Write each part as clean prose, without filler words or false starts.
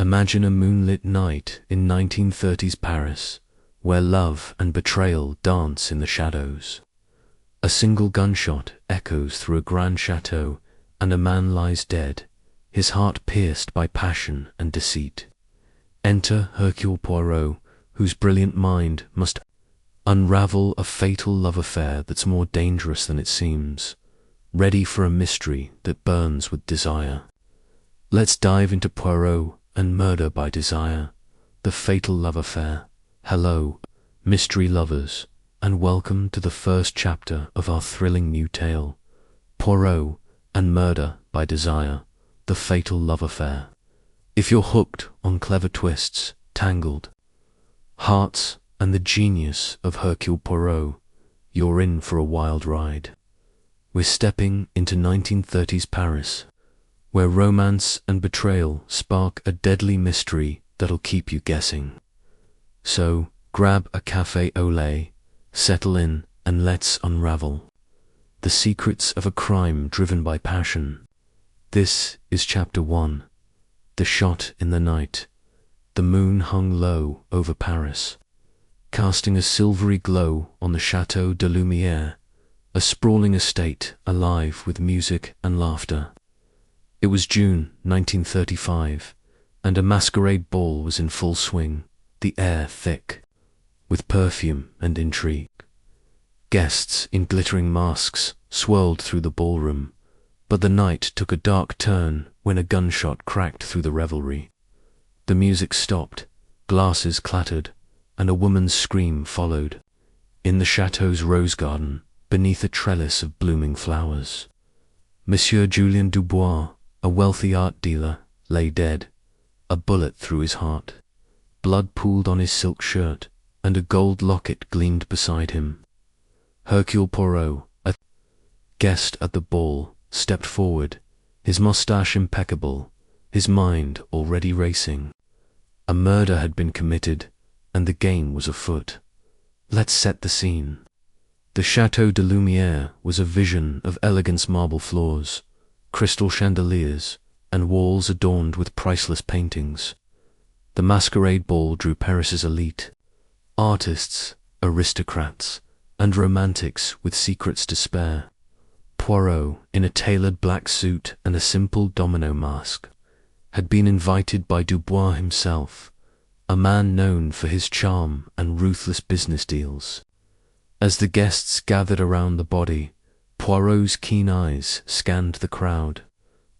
Imagine a moonlit night in 1930s Paris, where love and betrayal dance in the shadows. A single gunshot echoes through a grand chateau, and a man lies dead, his heart pierced by passion and deceit. Enter Hercule Poirot, whose brilliant mind must unravel a fatal love affair that's more dangerous than it seems, ready for a mystery that burns with desire. Let's dive into Poirot and Murder by Desire, the fatal love affair. Hello, mystery lovers, and welcome to the first chapter of our thrilling new tale, Poirot and Murder by Desire, the fatal love affair. If you're hooked on clever twists, tangled hearts, and the genius of Hercule Poirot, you're in for a wild ride. We're stepping into 1930s Paris, where romance and betrayal spark a deadly mystery that'll keep you guessing. So, grab a café au lait, settle in, and let's unravel the secrets of a crime driven by passion. This is Chapter 1, The Shot in the Night. The moon hung low over Paris, casting a silvery glow on the Chateau de Lumière, a sprawling estate alive with music and laughter. It was June 1935, and a masquerade ball was in full swing, the air thick with perfume and intrigue. Guests in glittering masks swirled through the ballroom, but the night took a dark turn when a gunshot cracked through the revelry. The music stopped, glasses clattered, and a woman's scream followed. In the chateau's rose garden, beneath a trellis of blooming flowers, Monsieur Julien Dubois, a wealthy art dealer, lay dead, a bullet through his heart. Blood pooled on his silk shirt, and a gold locket gleamed beside him. Hercule Poirot, a guest at the ball, stepped forward, his moustache impeccable, his mind already racing. A murder had been committed, and the game was afoot. Let's set the scene. The Chateau de Lumière was a vision of elegant marble floors, crystal chandeliers, and walls adorned with priceless paintings. The masquerade ball drew Paris's elite, artists, aristocrats, and romantics with secrets to spare. Poirot, in a tailored black suit and a simple domino mask, had been invited by Dubois himself, a man known for his charm and ruthless business deals. As the guests gathered around the body, Poirot's keen eyes scanned the crowd.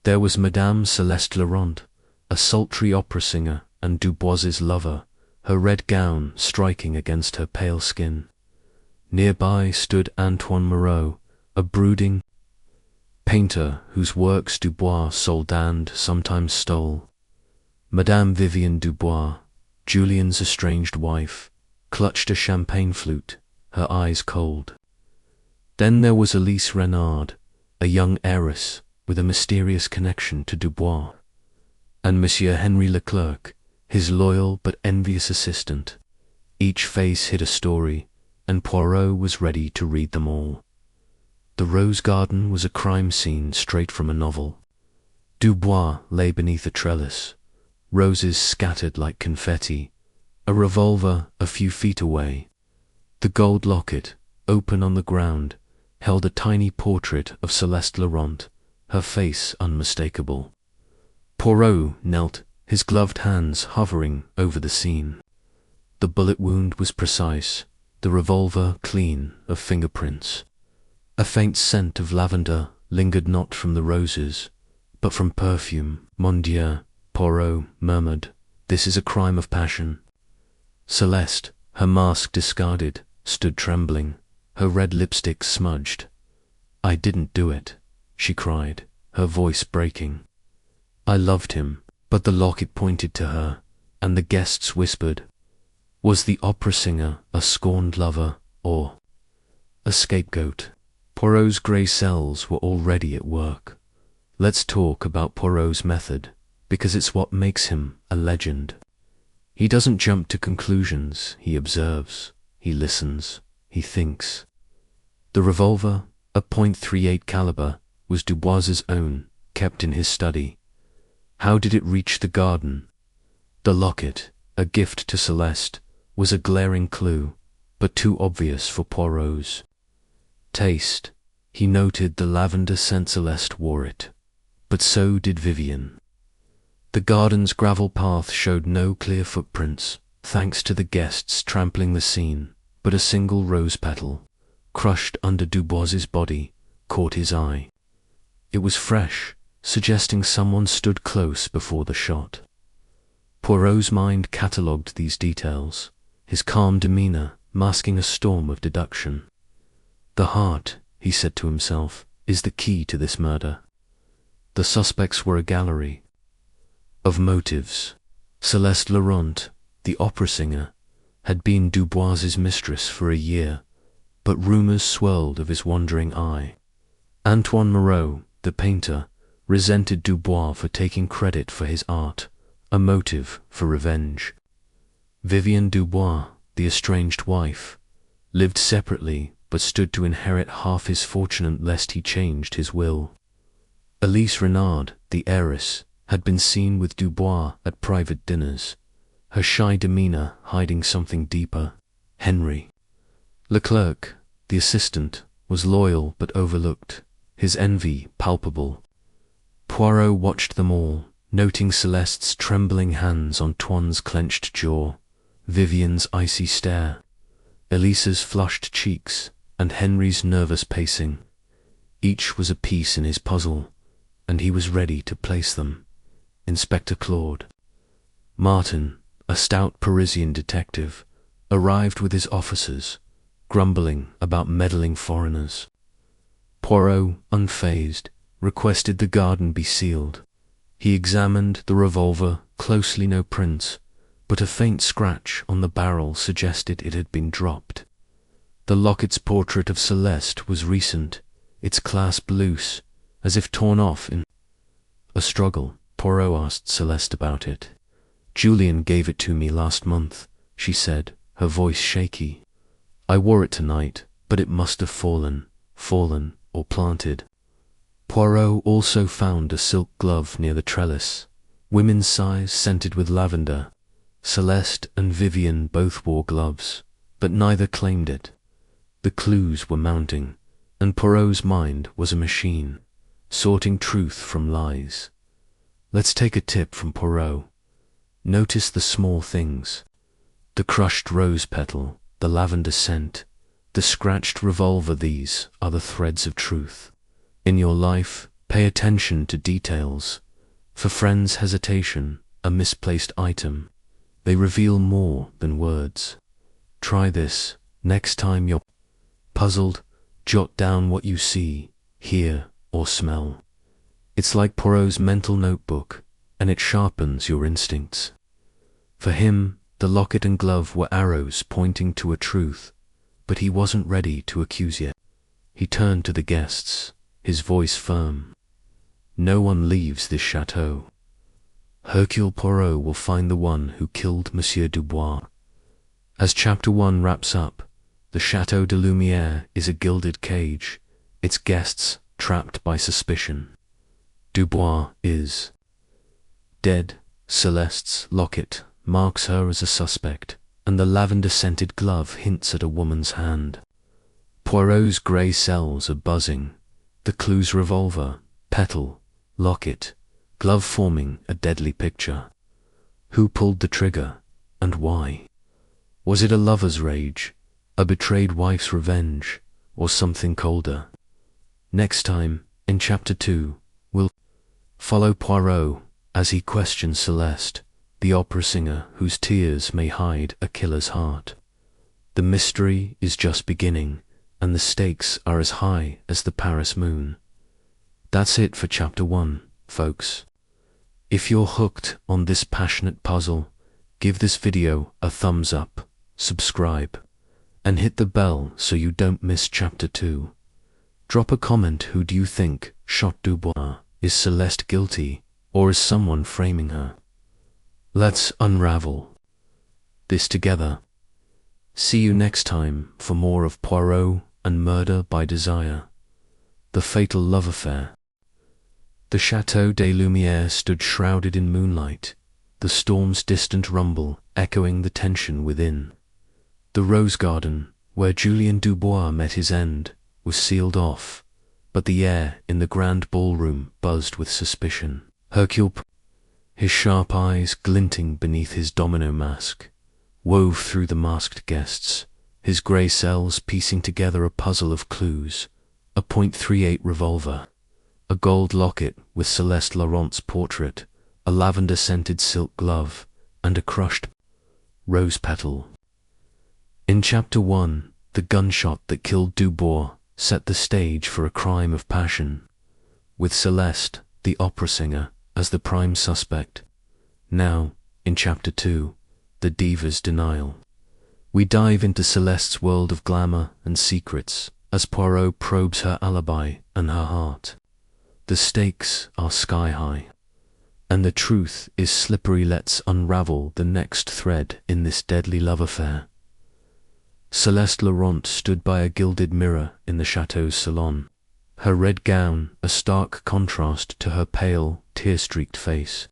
There was Madame Celeste Laurent, a sultry opera singer and Dubois's lover, her red gown striking against her pale skin. Nearby stood Antoine Moreau, a brooding painter whose works Dubois sold and sometimes stole. Madame Vivienne Dubois, Julien's estranged wife, clutched a champagne flute, her eyes cold. Then there was Elise Renard, a young heiress with a mysterious connection to Dubois, and Monsieur Henri Leclerc, his loyal but envious assistant. Each face hid a story, and Poirot was ready to read them all. The rose garden was a crime scene straight from a novel. Dubois lay beneath a trellis, roses scattered like confetti, a revolver a few feet away. The gold locket, open on the ground, held a tiny portrait of Celeste Laurent, her face unmistakable. Poirot knelt, his gloved hands hovering over the scene. The bullet wound was precise, the revolver clean of fingerprints. A faint scent of lavender lingered not from the roses, but from perfume. Mon Dieu, Poirot murmured, this is a crime of passion. Celeste, her mask discarded, stood trembling, her red lipstick smudged. I didn't do it, she cried, her voice breaking. I loved him, but the locket pointed to her, and the guests whispered. Was the opera singer a scorned lover, or a scapegoat? Poirot's grey cells were already at work. Let's talk about Poirot's method, because it's what makes him a legend. He doesn't jump to conclusions, he observes, he listens, he thinks. The revolver, a .38 caliber, was Dubois's own, kept in his study. How did it reach the garden? The locket, a gift to Celeste, was a glaring clue, but too obvious for Poirot's taste. He noted the lavender scent Celeste wore it, but so did Vivienne. The garden's gravel path showed no clear footprints, thanks to the guests trampling the scene, but a single rose petal, crushed under Dubois's body, caught his eye. It was fresh, suggesting someone stood close before the shot. Poirot's mind catalogued these details, his calm demeanor masking a storm of deduction. The heart, he said to himself, is the key to this murder. The suspects were a gallery of motives. Celeste Laurent, the opera singer, had been Dubois's mistress for a year, but rumors swirled of his wandering eye. Antoine Moreau, the painter, resented Dubois for taking credit for his art, a motive for revenge. Vivienne Dubois, the estranged wife, lived separately but stood to inherit half his fortune lest he changed his will. Elise Renard, the heiress, had been seen with Dubois at private dinners, her shy demeanor hiding something deeper. Henri Leclerc, the assistant, was loyal but overlooked, his envy palpable. Poirot watched them all, noting Celeste's trembling hands on Antoine's clenched jaw, Vivienne's icy stare, Elise's flushed cheeks, and Henri's nervous pacing. Each was a piece in his puzzle, and he was ready to place them. Inspector Claude Martin, a stout Parisian detective, arrived with his officers, grumbling about meddling foreigners. Poirot, unfazed, requested the garden be sealed. He examined the revolver closely, no prints, but a faint scratch on the barrel suggested it had been dropped. The locket's portrait of Celeste was recent, its clasp loose, as if torn off in a struggle. Poirot asked Celeste about it. Julien gave it to me last month, she said, her voice shaky. I wore it tonight, but it must have fallen or planted. Poirot also found a silk glove near the trellis, women's size, scented with lavender. Celeste and Vivienne both wore gloves, but neither claimed it. The clues were mounting, and Poirot's mind was a machine, sorting truth from lies. Let's take a tip from Poirot. Notice the small things. The crushed rose petal, the lavender scent, the scratched revolver. These are the threads of truth. In your life, pay attention to details. For friends' hesitation, a misplaced item, they reveal more than words. Try this. Next time you're puzzled, jot down what you see, hear, or smell. It's like Poirot's mental notebook, and it sharpens your instincts. For him, the locket and glove were arrows pointing to a truth, but he wasn't ready to accuse yet. He turned to the guests, his voice firm. No one leaves this chateau. Hercule Poirot will find the one who killed Monsieur Dubois. As Chapter 1 wraps up, the Chateau de Lumière is a gilded cage, its guests trapped by suspicion. Dubois is dead. Celeste's locket marks her as a suspect, and the lavender-scented glove hints at a woman's hand. Poirot's grey cells are buzzing, the clues revolver, petal, locket, glove forming a deadly picture. Who pulled the trigger, and why? Was it a lover's rage, a betrayed wife's revenge, or something colder? Next time, in Chapter 2, we'll follow Poirot as he questions Celeste, the opera singer whose tears may hide a killer's heart. The mystery is just beginning, and the stakes are as high as the Paris moon. That's it for Chapter 1, folks. If you're hooked on this passionate puzzle, give this video a thumbs up, subscribe, and hit the bell so you don't miss Chapter 2. Drop a comment. Who do you think shot Dubois? Is Celeste guilty, or is someone framing her? Let's unravel this together. See you next time for more of Poirot and Murder by Desire. The fatal love affair. The Chateau de Lumière stood shrouded in moonlight, the the storm's distant rumble echoing the tension within. The rose garden, where Julien Dubois met his end, was sealed off, but the air in the grand ballroom buzzed with suspicion. Hercule, his sharp eyes glinting beneath his domino mask, wove through the masked guests, his grey cells piecing together a puzzle of clues: a .38 revolver, a gold locket with Celeste Laurent's portrait, a lavender-scented silk glove, and a crushed rose petal. In Chapter 1, the gunshot that killed Dubois set the stage for a crime of passion, with Celeste, the opera singer, as the prime suspect. Now, in Chapter 2, the diva's denial, we dive into Celeste's world of glamour and secrets as Poirot probes her alibi and her heart. The stakes are sky high, and the truth is slippery. Let's unravel the next thread in this deadly love affair. Celeste Laurent stood by a gilded mirror in the chateau's salon, her red gown a stark contrast to her pale, tear-streaked face.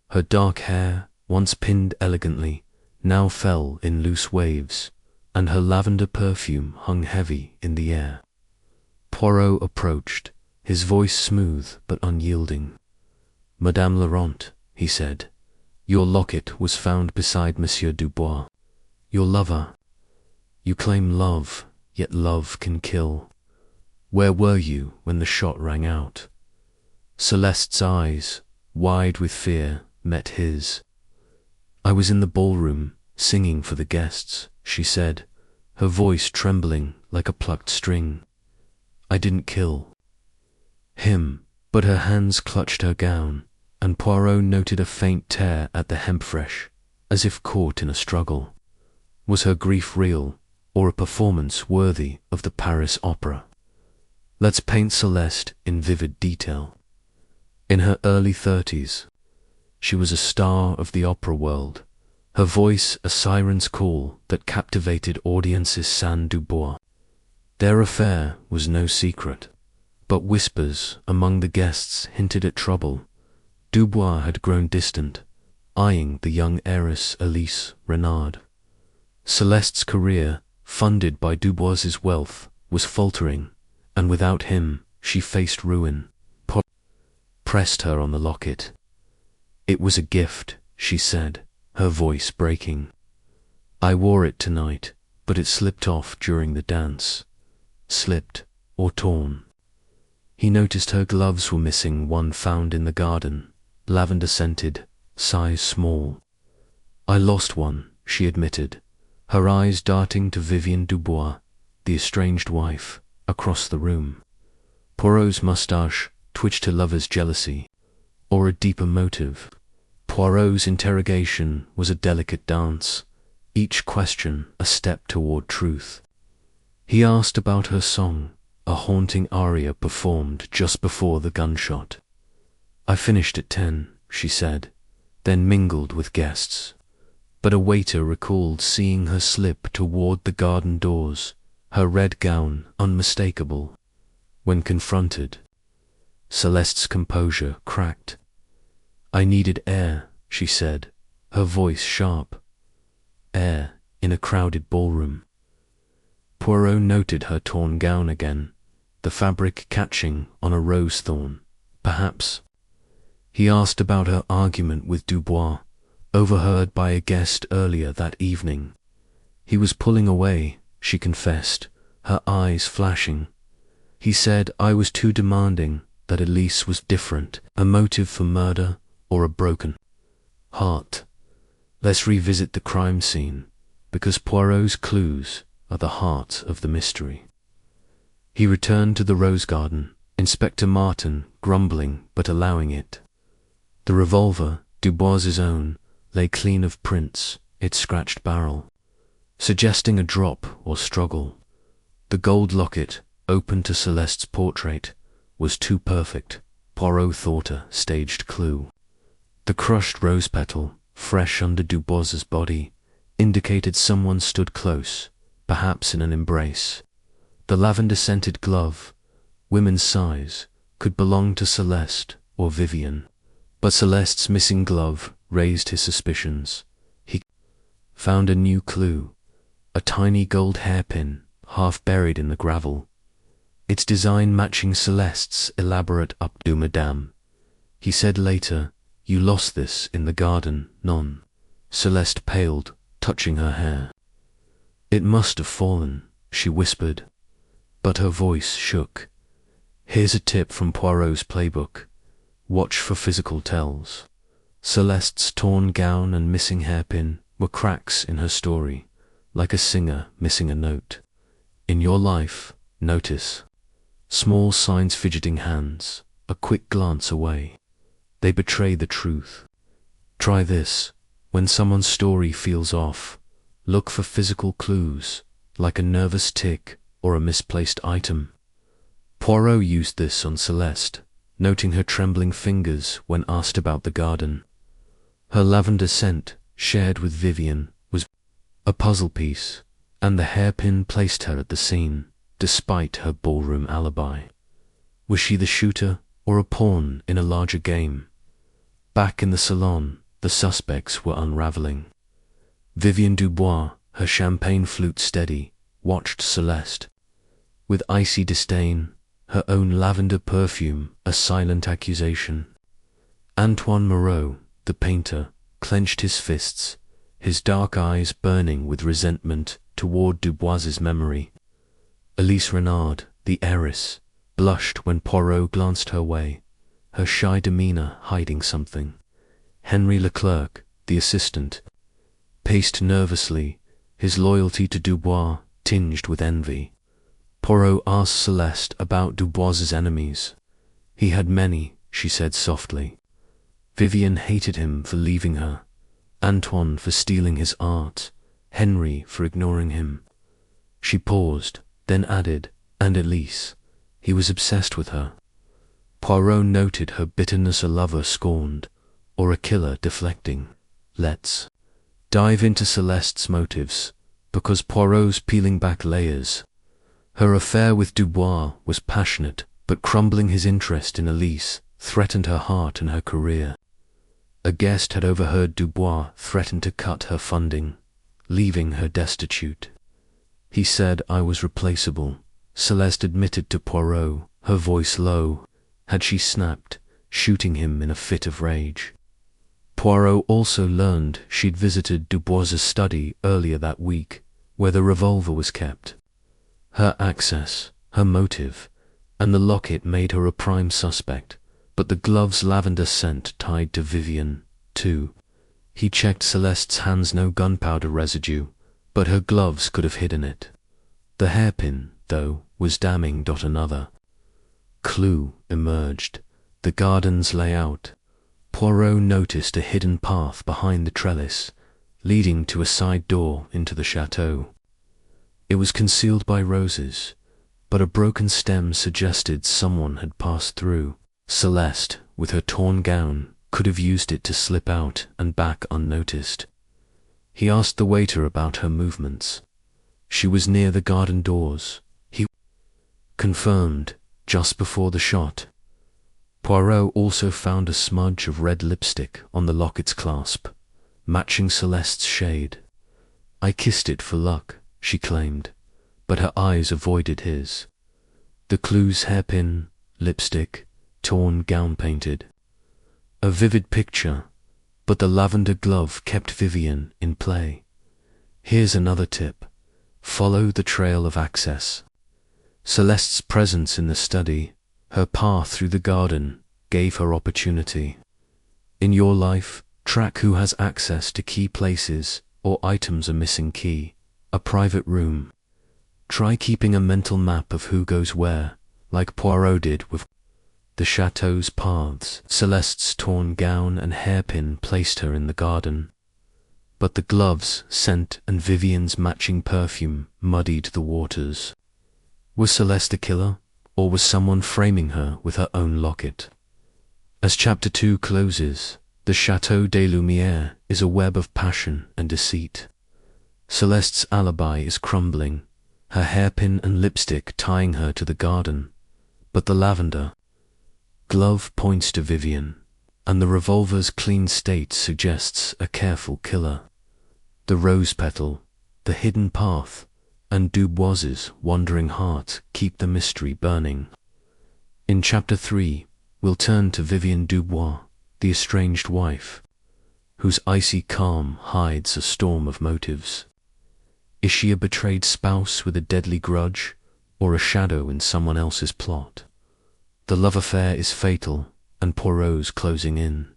Her dark hair, once pinned elegantly, now fell in loose waves, and her lavender perfume hung heavy in the air. Poirot approached, his voice smooth but unyielding. "Madame Laurent," he said, "your locket was found beside Monsieur Dubois, your lover. You claim love, yet love can kill. Where were you when the shot rang out?" Celeste's eyes, wide with fear, met his. "I was in the ballroom, singing for the guests," she said, her voice trembling like a plucked string. "I didn't kill him." But her hands clutched her gown, and Poirot noted a faint tear at the hempfresh, as if caught in a struggle. Was her grief real, or a performance worthy of the Paris opera? Let's paint Celeste in vivid detail. In her early 30s, she was a star of the opera world, her voice a siren's call that captivated audiences sans Dubois. Their affair was no secret, but whispers among the guests hinted at trouble. Dubois had grown distant, eyeing the young heiress Elise Renard. Celeste's career, funded by Dubois's wealth, was faltering, and without him she faced ruin. Poirot pressed her on the locket. "It was a gift," she said, her voice breaking. "I wore it tonight, but it slipped off during the dance." Slipped or torn? He noticed her gloves were missing one found in the garden, lavender-scented, size small. "I lost one," she admitted, her eyes darting to Vivienne Dubois, the estranged wife, across the room. Poirot's moustache twitched her lover's jealousy, or a deeper motive. Poirot's interrogation was a delicate dance, each question a step toward truth. He asked about her song, a haunting aria performed just before the gunshot. "I finished at 10, she said, then mingled with guests. But a waiter recalled seeing her slip toward the garden doors, her red gown unmistakable. When confronted, Celeste's composure cracked. "I needed air," she said, her voice sharp. Air in a crowded ballroom. Poirot noted her torn gown again, the fabric catching on a rose thorn. Perhaps. He asked about her argument with Dubois, overheard by a guest earlier that evening. He was pulling away, she confessed, her eyes flashing. He said I was too demanding, that Elise was different, a motive for murder or a broken heart. Let's revisit the crime scene, because Poirot's clues are the heart of the mystery. He returned to the rose garden, Inspector Martin grumbling but allowing it. The revolver, Dubois's own, lay clean of prints, its scratched barrel, suggesting a drop or struggle. The gold locket, open to Celeste's portrait, was too perfect, Poirot thought, a staged clue. The crushed rose petal, fresh under Dubois's body, indicated someone stood close, perhaps in an embrace. The lavender-scented glove, women's size, could belong to Celeste or Vivienne, but Celeste's missing glove raised his suspicions. He found a new clue, a tiny gold hairpin half buried in the gravel, its design matching Celeste's elaborate updo. Madame, he said later, you lost this in the garden, non? Celeste paled, touching her hair. It must have fallen, she whispered, but her voice shook. Here's a tip from Poirot's playbook. Watch for physical tells. Celeste's torn gown and missing hairpin were cracks in her story, like a singer missing a note. In your life, notice. Small signs, fidgeting hands, a quick glance away. They betray the truth. Try this. When someone's story feels off, look for physical clues, like a nervous tick or a misplaced item. Poirot used this on Celeste, noting her trembling fingers when asked about the garden. Her lavender scent, shared with Vivienne, was a puzzle piece, and the hairpin placed her at the scene, despite her ballroom alibi. Was she the shooter or a pawn in a larger game? Back in the salon, the suspects were unraveling. Vivienne Dubois, her champagne flute steady, watched Celeste. With icy disdain, her own lavender perfume a silent accusation. Antoine Moreau, the painter, clenched his fists, his dark eyes burning with resentment toward Dubois's memory. Elise Renard, the heiress, blushed when Poirot glanced her way, her shy demeanor hiding something. Henri Leclerc, the assistant, paced nervously, his loyalty to Dubois tinged with envy. Poirot asked Celeste about Dubois's enemies. He had many, she said softly. Vivienne hated him for leaving her, Antoine for stealing his art, Henri for ignoring him. She paused, then added, and Elise. He was obsessed with her. Poirot noted her bitterness, a lover scorned, or a killer deflecting. Let's dive into Celeste's motives, because Poirot's peeling back layers. Her affair with Dubois was passionate, but crumbling his interest in Elise threatened her heart and her career. A guest had overheard Dubois threaten to cut her funding, leaving her destitute. He said I was replaceable, Celeste admitted to Poirot, her voice low. Had she snapped, shooting him in a fit of rage? Poirot also learned she'd visited Dubois's study earlier that week, where the revolver was kept. Her access, her motive, and the locket made her a prime suspect, but the glove's lavender scent tied to Vivienne, too. He checked Celeste's hands, no gunpowder residue, but her gloves could have hidden it. The hairpin, though, was damning. Another clue emerged, the garden's layout. Poirot noticed a hidden path behind the trellis, leading to a side door into the chateau. It was concealed by roses, but a broken stem suggested someone had passed through. Celeste, with her torn gown, could have used it to slip out and back unnoticed. He asked the waiter about her movements. She was near the garden doors. He confirmed, just before the shot. Poirot also found a smudge of red lipstick on the locket's clasp, matching Celeste's shade. I kissed it for luck, she claimed, but her eyes avoided his. The clues: hairpin, lipstick, torn gown painted. A vivid picture, but the lavender glove kept Vivienne in play. Here's another tip. Follow the trail of access. Celeste's presence in the study, her path through the garden, gave her opportunity. In your life, track who has access to key places or items: a missing key, a private room. Try keeping a mental map of who goes where, like Poirot did with the chateau's paths. Celeste's torn gown and hairpin placed her in the garden, but the gloves, scent, and Vivienne's matching perfume muddied the waters. Was Celeste a killer, or was someone framing her with her own locket? As Chapter 2 closes, the Chateau de Lumière is a web of passion and deceit. Celeste's alibi is crumbling, her hairpin and lipstick tying her to the garden, but the lavender glove points to Vivienne, and the revolver's clean state suggests a careful killer. The rose petal, the hidden path, and Dubois's wandering heart keep the mystery burning. In Chapter 3, we'll turn to Vivienne Dubois, the estranged wife, whose icy calm hides a storm of motives. Is she a betrayed spouse with a deadly grudge, or a shadow in someone else's plot? The love affair is fatal, and Poirot's closing in.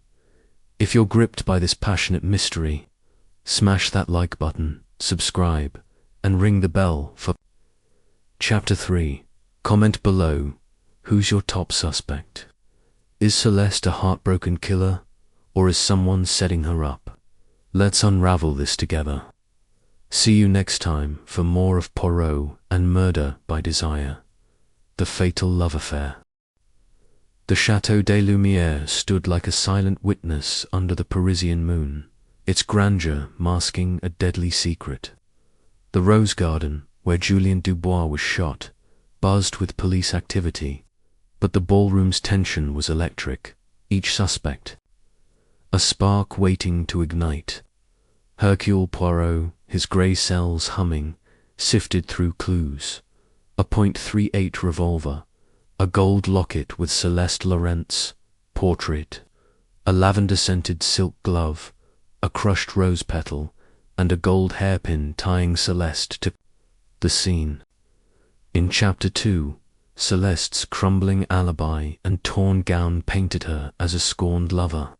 If you're gripped by this passionate mystery, smash that like button, subscribe, and ring the bell for Chapter 3. Comment below, who's your top suspect? Is Celeste a heartbroken killer, or is someone setting her up? Let's unravel this together. See you next time for more of Poirot and Murder by Desire, the fatal love affair. The Chateau de Lumière stood like a silent witness under the Parisian moon, its grandeur masking a deadly secret. The rose garden, where Julien Dubois was shot, buzzed with police activity, but the ballroom's tension was electric, each suspect a spark waiting to ignite. Hercule Poirot, his grey cells humming, sifted through clues: a .38 revolver, a gold locket with Celeste Laurent's portrait, a lavender-scented silk glove, a crushed rose petal, and a gold hairpin tying Celeste to the scene. In Chapter 2, Celeste's crumbling alibi and torn gown painted her as a scorned lover,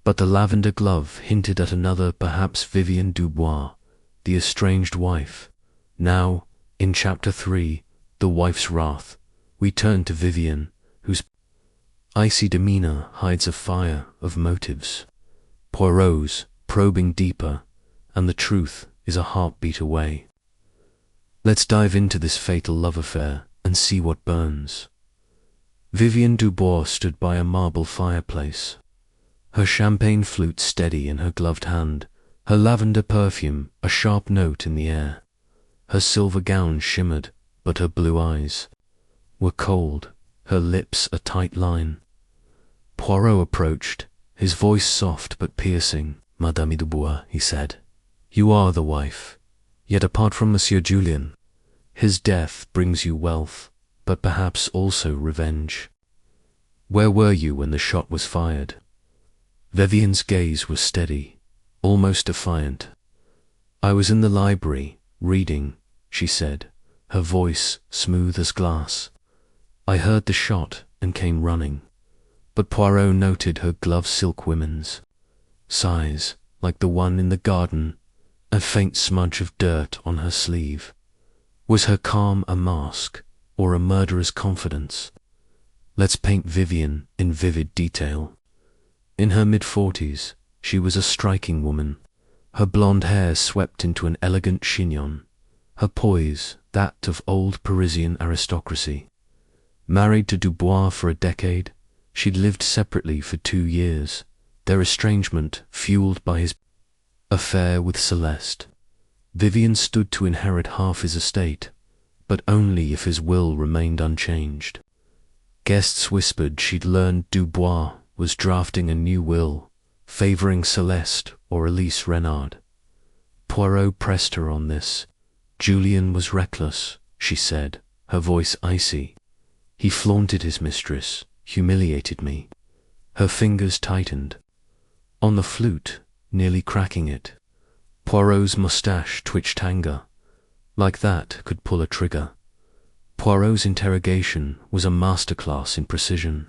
but the lavender glove hinted at another, perhaps Vivienne Dubois, the estranged wife. Now, in Chapter 3, The Wife's Wrath, we turn to Vivienne, whose icy demeanor hides a fire of motives. Poirot's probing deeper, and the truth is a heartbeat away. Let's dive into this fatal love affair and see what burns. Vivienne Dubois stood by a marble fireplace, her champagne flute steady in her gloved hand, her lavender perfume a sharp note in the air. Her silver gown shimmered, but her blue eyes were cold, her lips a tight line. Poirot approached, his voice soft but piercing. "Madame Dubois," he said, "you are the wife. Yet apart from Monsieur Julien, his death brings you wealth, but perhaps also revenge. Where were you when the shot was fired?" Vivienne's gaze was steady, almost defiant. "I was in the library, reading," she said, her voice smooth as glass. "I heard the shot and came running." But Poirot noted her glove silk women's size, like the one in the garden, a faint smudge of dirt on her sleeve. Was her calm a mask, or a murderer's confidence? Let's paint Vivienne in vivid detail. In her mid-40s, she was a striking woman, her blonde hair swept into an elegant chignon, her poise that of old Parisian aristocracy. Married to Dubois for a decade, she'd lived separately for 2 years, their estrangement fueled by his affair with Celeste. Vivienne stood to inherit half his estate, but only if his will remained unchanged. Guests whispered she'd learned Dubois was drafting a new will, favouring Celeste or Elise Renard. Poirot pressed her on this. "Julien was reckless," she said, her voice icy. "He flaunted his mistress, humiliated me." Her fingers tightened on the flute, nearly cracking it. Poirot's moustache twitched anger. Like that could pull a trigger. Poirot's interrogation was a masterclass in precision,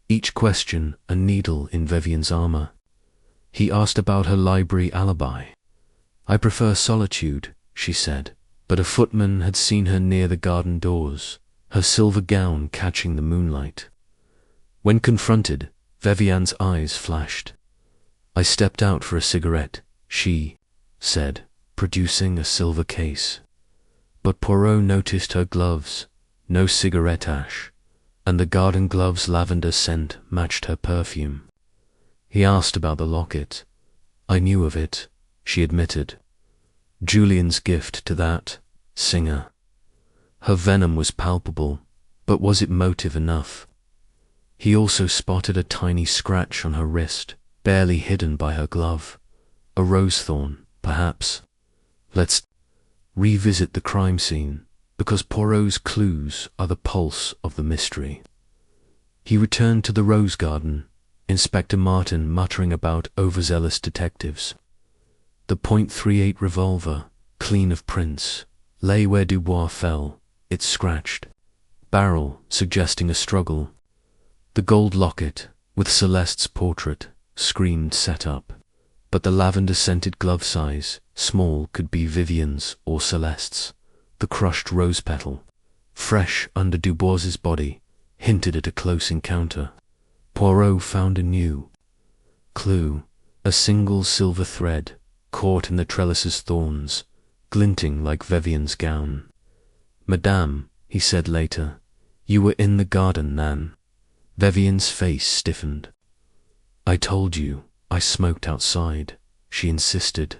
each question a needle in Vivienne's armor. He asked about her library alibi. "I prefer solitude," she said, but a footman had seen her near the garden doors, her silver gown catching the moonlight. When confronted, Vivienne's eyes flashed. "I stepped out for a cigarette," she said, producing a silver case. But Poirot noticed her gloves, no cigarette ash, and the garden glove's lavender scent matched her perfume. He asked about the locket. "I knew of it," she admitted. "Julien's gift to that singer." Her venom was palpable, but was it motive enough? He also spotted a tiny scratch on her wrist, barely hidden by her glove. A rose thorn, perhaps. Let's revisit the crime scene, because Poirot's clues are the pulse of the mystery. He returned to the rose garden, Inspector Martin muttering about overzealous detectives. The .38 revolver, clean of prints, lay where Dubois fell, its scratched barrel suggesting a struggle. The gold locket, with Celeste's portrait, screamed set up, but the lavender-scented glove size, small, could be Vivienne's or Celeste's. The crushed rose petal, fresh under Dubois's body, hinted at a close encounter. Poirot found a new clue, a single silver thread, caught in the trellis's thorns, glinting like Vivienne's gown. "Madame," he said later, "you were in the garden, Nan." Vivienne's face stiffened. "I told you, I smoked outside," she insisted,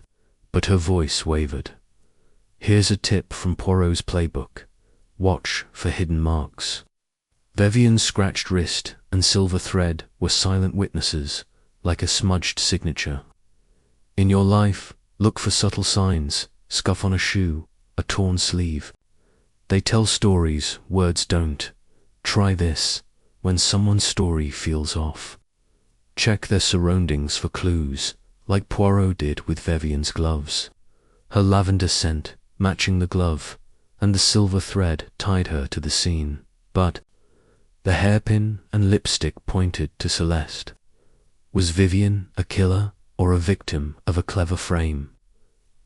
but her voice wavered. "Here's a tip from Poirot's playbook. Watch for hidden marks." Vivienne's scratched wrist and silver thread were silent witnesses, like a smudged signature. In your life, look for subtle signs, scuff on a shoe, a torn sleeve. They tell stories, words don't. Try this when someone's story feels off. Check their surroundings for clues, like Poirot did with Vivienne's gloves. Her lavender scent, matching the glove, and the silver thread tied her to the scene. But the hairpin and lipstick pointed to Celeste. Was Vivienne a killer or a victim of a clever frame?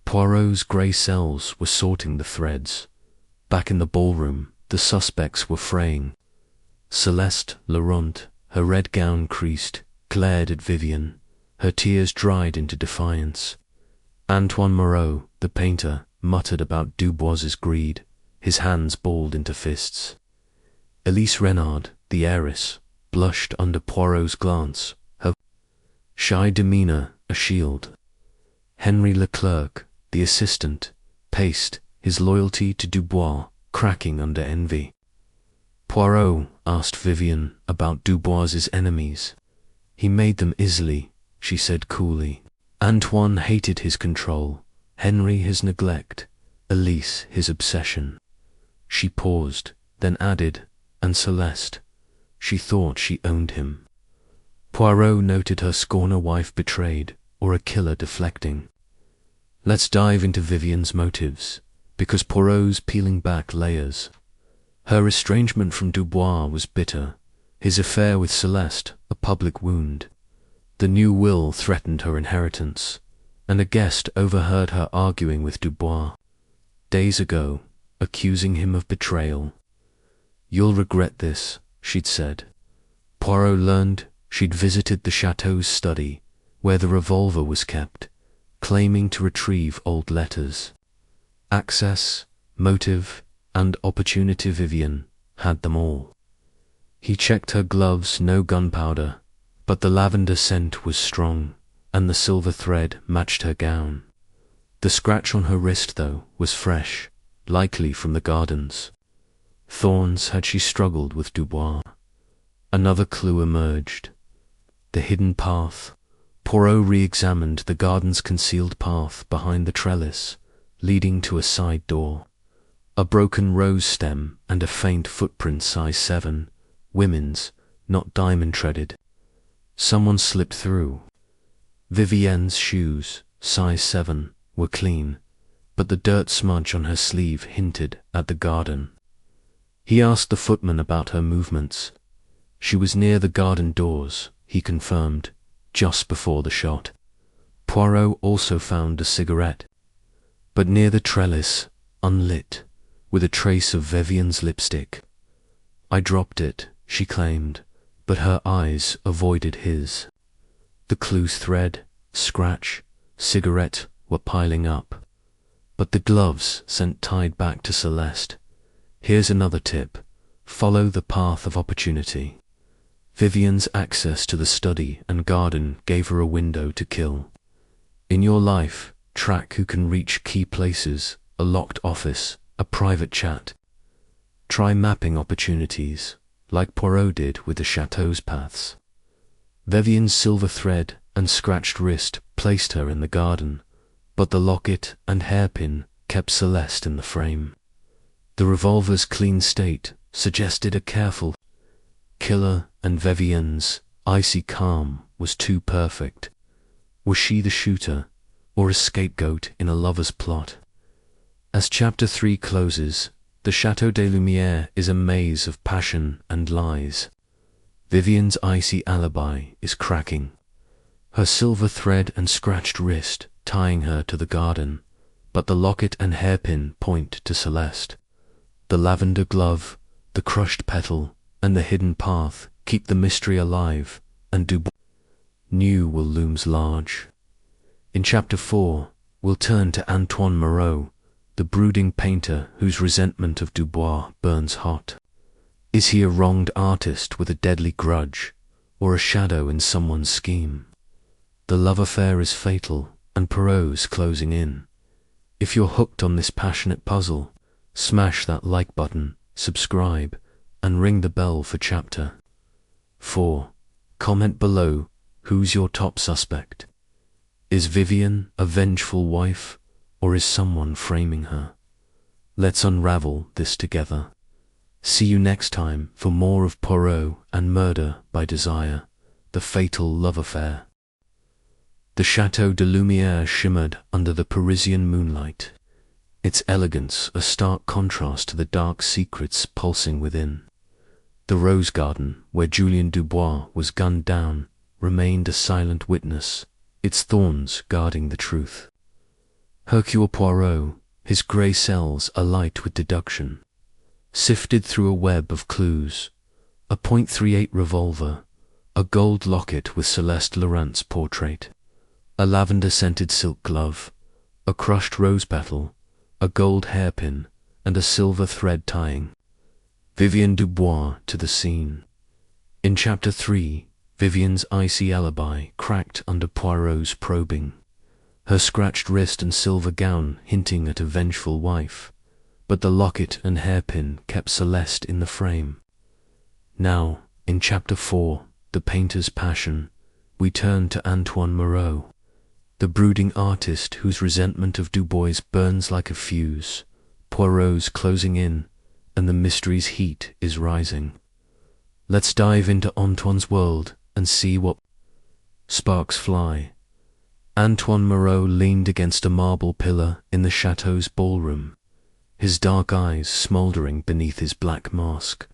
Poirot's grey cells were sorting the threads. Back in the ballroom, the suspects were fraying. Celeste Laurent, her red gown creased, glared at Vivienne, her tears dried into defiance. Antoine Moreau, the painter, muttered about Dubois's greed, his hands balled into fists. Elise Renard, the heiress, blushed under Poirot's glance, her shy demeanour a shield. Henri Leclerc, the assistant, paced, his loyalty to Dubois cracking under envy. Poirot asked Vivienne about Dubois's enemies. He made them easily, she said coolly. Antoine hated his control, Henri his neglect, Elise his obsession. She paused, then added, and Celeste. She thought she owned him. Poirot noted her scorn a wife betrayed, or a killer deflecting. Let's dive into Vivienne's motives, because Poirot's peeling back layers. Her estrangement from Dubois was bitter, his affair with Celeste a public wound. The new will threatened her inheritance, and a guest overheard her arguing with Dubois days ago, accusing him of betrayal. "You'll regret this," she'd said. Poirot learned she'd visited the chateau's study, where the revolver was kept, claiming to retrieve old letters. Access, motive, and opportunity. Vivienne had them all. He checked her gloves, no gunpowder, but the lavender scent was strong, and the silver thread matched her gown. The scratch on her wrist, though, was fresh, likely from the gardens. Thorns had she struggled with Dubois. Another clue emerged. The hidden path. Poirot re-examined the garden's concealed path behind the trellis, leading to a side door. A broken rose stem and a faint footprint size 7, women's, not diamond-treaded. Someone slipped through. Vivienne's shoes, size 7, were clean, but the dirt smudge on her sleeve hinted at the garden. He asked the footman about her movements. She was near the garden doors, he confirmed, just before the shot. Poirot also found a cigarette, but near the trellis, unlit, with a trace of Vivienne's lipstick. "I dropped it," she claimed, but her eyes avoided his. The clue's thread, scratch, cigarette were piling up, but the gloves sent tied back to Celeste. Here's another tip. Follow the path of opportunity. Vivienne's access to the study and garden gave her a window to kill. In your life, track who can reach key places, a locked office, a private chat. Try mapping opportunities, like Poirot did with the chateau's paths. Vivienne's silver thread and scratched wrist placed her in the garden, but the locket and hairpin kept Celeste in the frame. The revolver's clean state suggested a careful killer, and Vivienne's icy calm was too perfect. Was she the shooter, or a scapegoat in a lover's plot? As Chapter 3 closes, the Chateau de Lumière is a maze of passion and lies. Vivienne's icy alibi is cracking, her silver thread and scratched wrist tying her to the garden, but the locket and hairpin point to Celeste. The lavender glove, the crushed petal, and the hidden path keep the mystery alive, and Dubois' new will looms large. In Chapter 4, we'll turn to Antoine Moreau, the brooding painter whose resentment of Dubois burns hot. Is he a wronged artist with a deadly grudge, or a shadow in someone's scheme? The love affair is fatal, and Poirot's closing in. If you're hooked on this passionate puzzle, smash that like button, subscribe, and ring the bell for Chapter 4. Comment below, who's your top suspect? Is Vivienne a vengeful wife, or is someone framing her? Let's unravel this together. See you next time for more of Poirot and Murder by Desire, the fatal love affair. The Chateau de Lumière shimmered under the Parisian moonlight, its elegance a stark contrast to the dark secrets pulsing within. The rose garden, where Julien Dubois was gunned down, remained a silent witness, its thorns guarding the truth. Hercule Poirot, his grey cells alight with deduction, sifted through a web of clues: a .38 revolver, a gold locket with Celeste Laurent's portrait, a lavender-scented silk glove, a crushed rose petal, a gold hairpin, and a silver thread tying Vivienne Dubois to the scene. In Chapter 3, Vivienne's icy alibi cracked under Poirot's probing, her scratched wrist and silver gown hinting at a vengeful wife, but the locket and hairpin kept Celeste in the frame. Now, in Chapter 4, The Painter's Passion, we turn to Antoine Moreau, the brooding artist whose resentment of Dubois burns like a fuse. Poirot's closing in, and the mystery's heat is rising. Let's dive into Antoine's world and see what sparks fly. Antoine Moreau leaned against a marble pillar in the chateau's ballroom, his dark eyes smouldering beneath his black mask.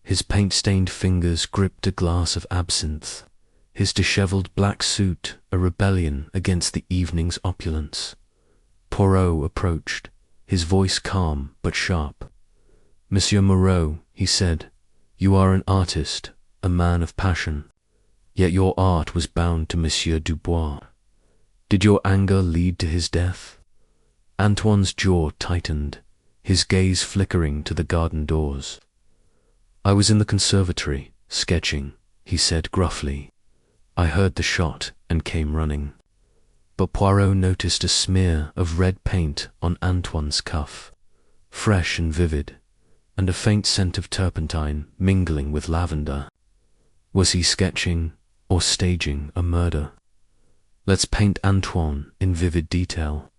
His paint-stained fingers gripped a glass of absinthe, his dishevelled black suit a rebellion against the evening's opulence. Poirot approached, his voice calm but sharp. "Monsieur Moreau," he said, "you are an artist, a man of passion, yet your art was bound to Monsieur Dubois. Did your anger lead to his death?" Antoine's jaw tightened, his gaze flickering to the garden doors. "I was in the conservatory, sketching," he said gruffly. "I heard the shot and came running." But Poirot noticed a smear of red paint on Antoine's cuff, fresh and vivid, and a faint scent of turpentine mingling with lavender. Was he sketching or staging a murder? Let's paint Antoine in vivid detail.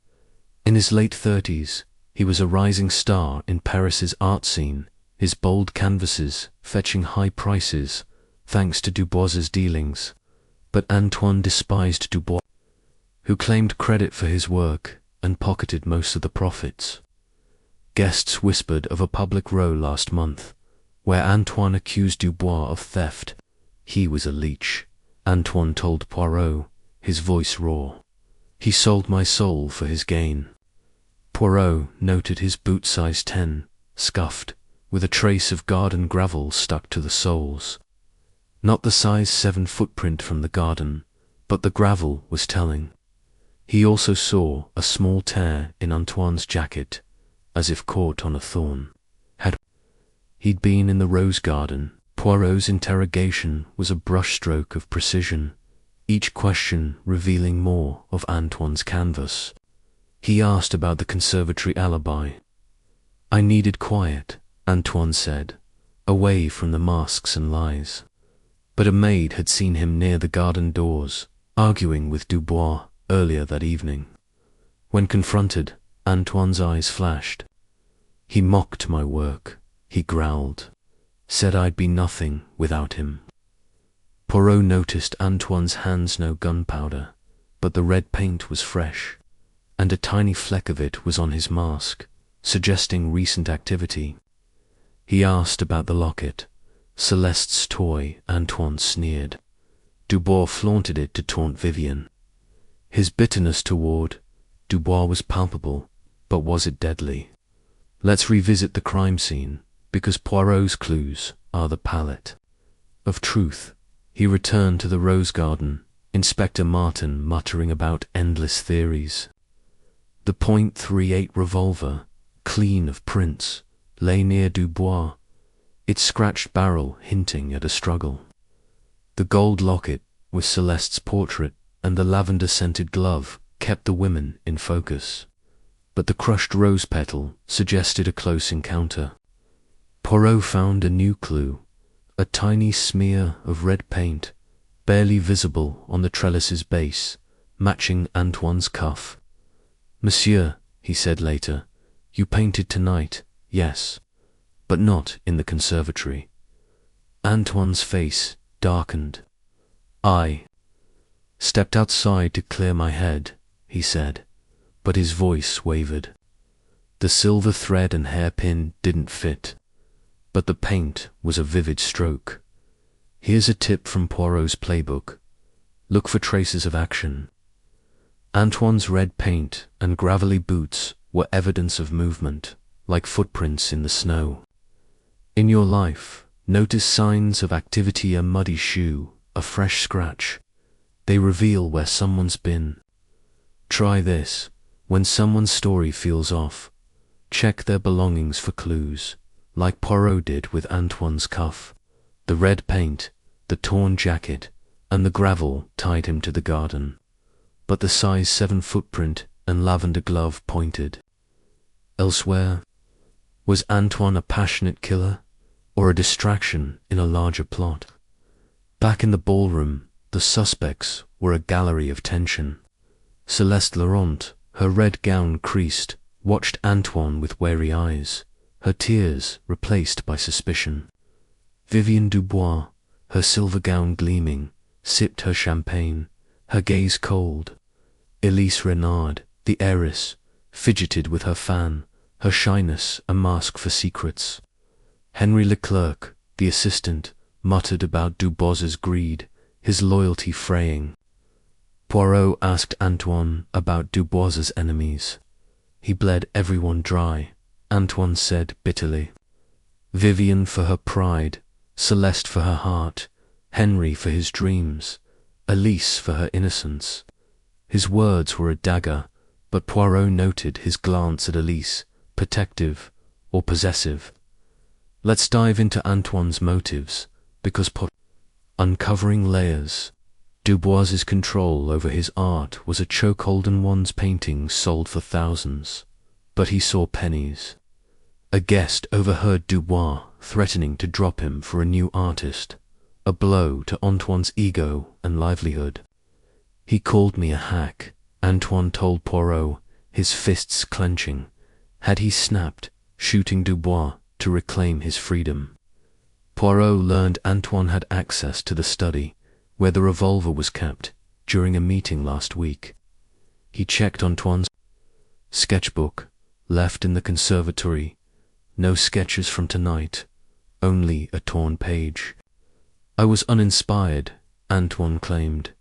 In his late 30s, he was a rising star in Paris's art scene, his bold canvases fetching high prices thanks to Dubois's dealings. But Antoine despised Dubois, who claimed credit for his work and pocketed most of the profits. Guests whispered of a public row last month, where Antoine accused Dubois of theft. He was a leech, Antoine told Poirot, his voice raw. He sold my soul for his gain. Poirot noted his boot size 10, scuffed, with a trace of garden gravel stuck to the soles. Not the size 7 footprint from the garden, but the gravel was telling. He also saw a small tear in Antoine's jacket, as if caught on a thorn. Had he'd been in the rose garden? Poirot's interrogation was a brushstroke of precision, each question revealing more of Antoine's canvas. He asked about the conservatory alibi. "I needed quiet," Antoine said. away from the masks and lies. But a maid had seen him near the garden doors, arguing with Dubois earlier that evening. When confronted, Antoine's eyes flashed. He mocked my work, he growled, said I'd be nothing without him. Poirot noticed Antoine's hands no gunpowder, but the red paint was fresh, and a tiny fleck of it was on his mask, suggesting recent activity. He asked about the locket, Celeste's toy. Antoine sneered. Dubois flaunted it to taunt Vivienne. His bitterness toward Dubois was palpable, but was it deadly? Let's revisit the crime scene, because Poirot's clues are the palette of truth. He returned to the rose garden, Inspector Martin muttering about endless theories. The .38 revolver, clean of prints, lay near Dubois, its scratched barrel hinting at a struggle. The gold locket with Celeste's portrait and the lavender-scented glove kept the women in focus, but the crushed rose petal suggested a close encounter. Poirot found a new clue, a tiny smear of red paint, barely visible on the trellis's base, matching Antoine's cuff. "Monsieur," he said later, "you painted tonight, yes, but not in the conservatory." Antoine's face darkened. "I stepped outside to clear my head," he said, but his voice wavered. The silver thread and hairpin didn't fit, but the paint was a vivid stroke. Here's a tip from Poirot's playbook. Look for traces of action. Antoine's red paint and gravelly boots were evidence of movement, like footprints in the snow. In your life, notice signs of activity: a muddy shoe, a fresh scratch. They reveal where someone's been. Try this. When someone's story feels off, check their belongings for clues, like Poirot did with Antoine's cuff. The red paint, the torn jacket, and the gravel tied him to the garden, but the size 7 footprint and lavender glove pointed elsewhere. Was Antoine a passionate killer, or a distraction in a larger plot? Back in the ballroom, the suspects were a gallery of tension. Celeste Laurent, her red gown creased, watched Antoine with wary eyes, her tears replaced by suspicion. Vivienne Dubois, her silver gown gleaming, sipped her champagne, her gaze cold. Elise Renard, the heiress, fidgeted with her fan, her shyness a mask for secrets. Henri Leclerc, the assistant, muttered about Dubois's greed, his loyalty fraying. Poirot asked Antoine about Dubois's enemies. He bled everyone dry, Antoine said bitterly. Vivienne for her pride, Celeste for her heart, Henri for his dreams, Elise for her innocence. His words were a dagger, but Poirot noted his glance at Elise, protective or possessive. Let's dive into Antoine's motives, because uncovering layers. Dubois's control over his art was a chokehold, and one's paintings sold for thousands, but he saw pennies. A guest overheard Dubois threatening to drop him for a new artist, a blow to Antoine's ego and livelihood. "He called me a hack," Antoine told Poirot, his fists clenching. Had he snapped, shooting Dubois to reclaim his freedom? Poirot learned Antoine had access to the study, where the revolver was kept, during a meeting last week. He checked Antoine's sketchbook, left in the conservatory. No sketches from tonight, only a torn page. "I was uninspired," Antoine claimed,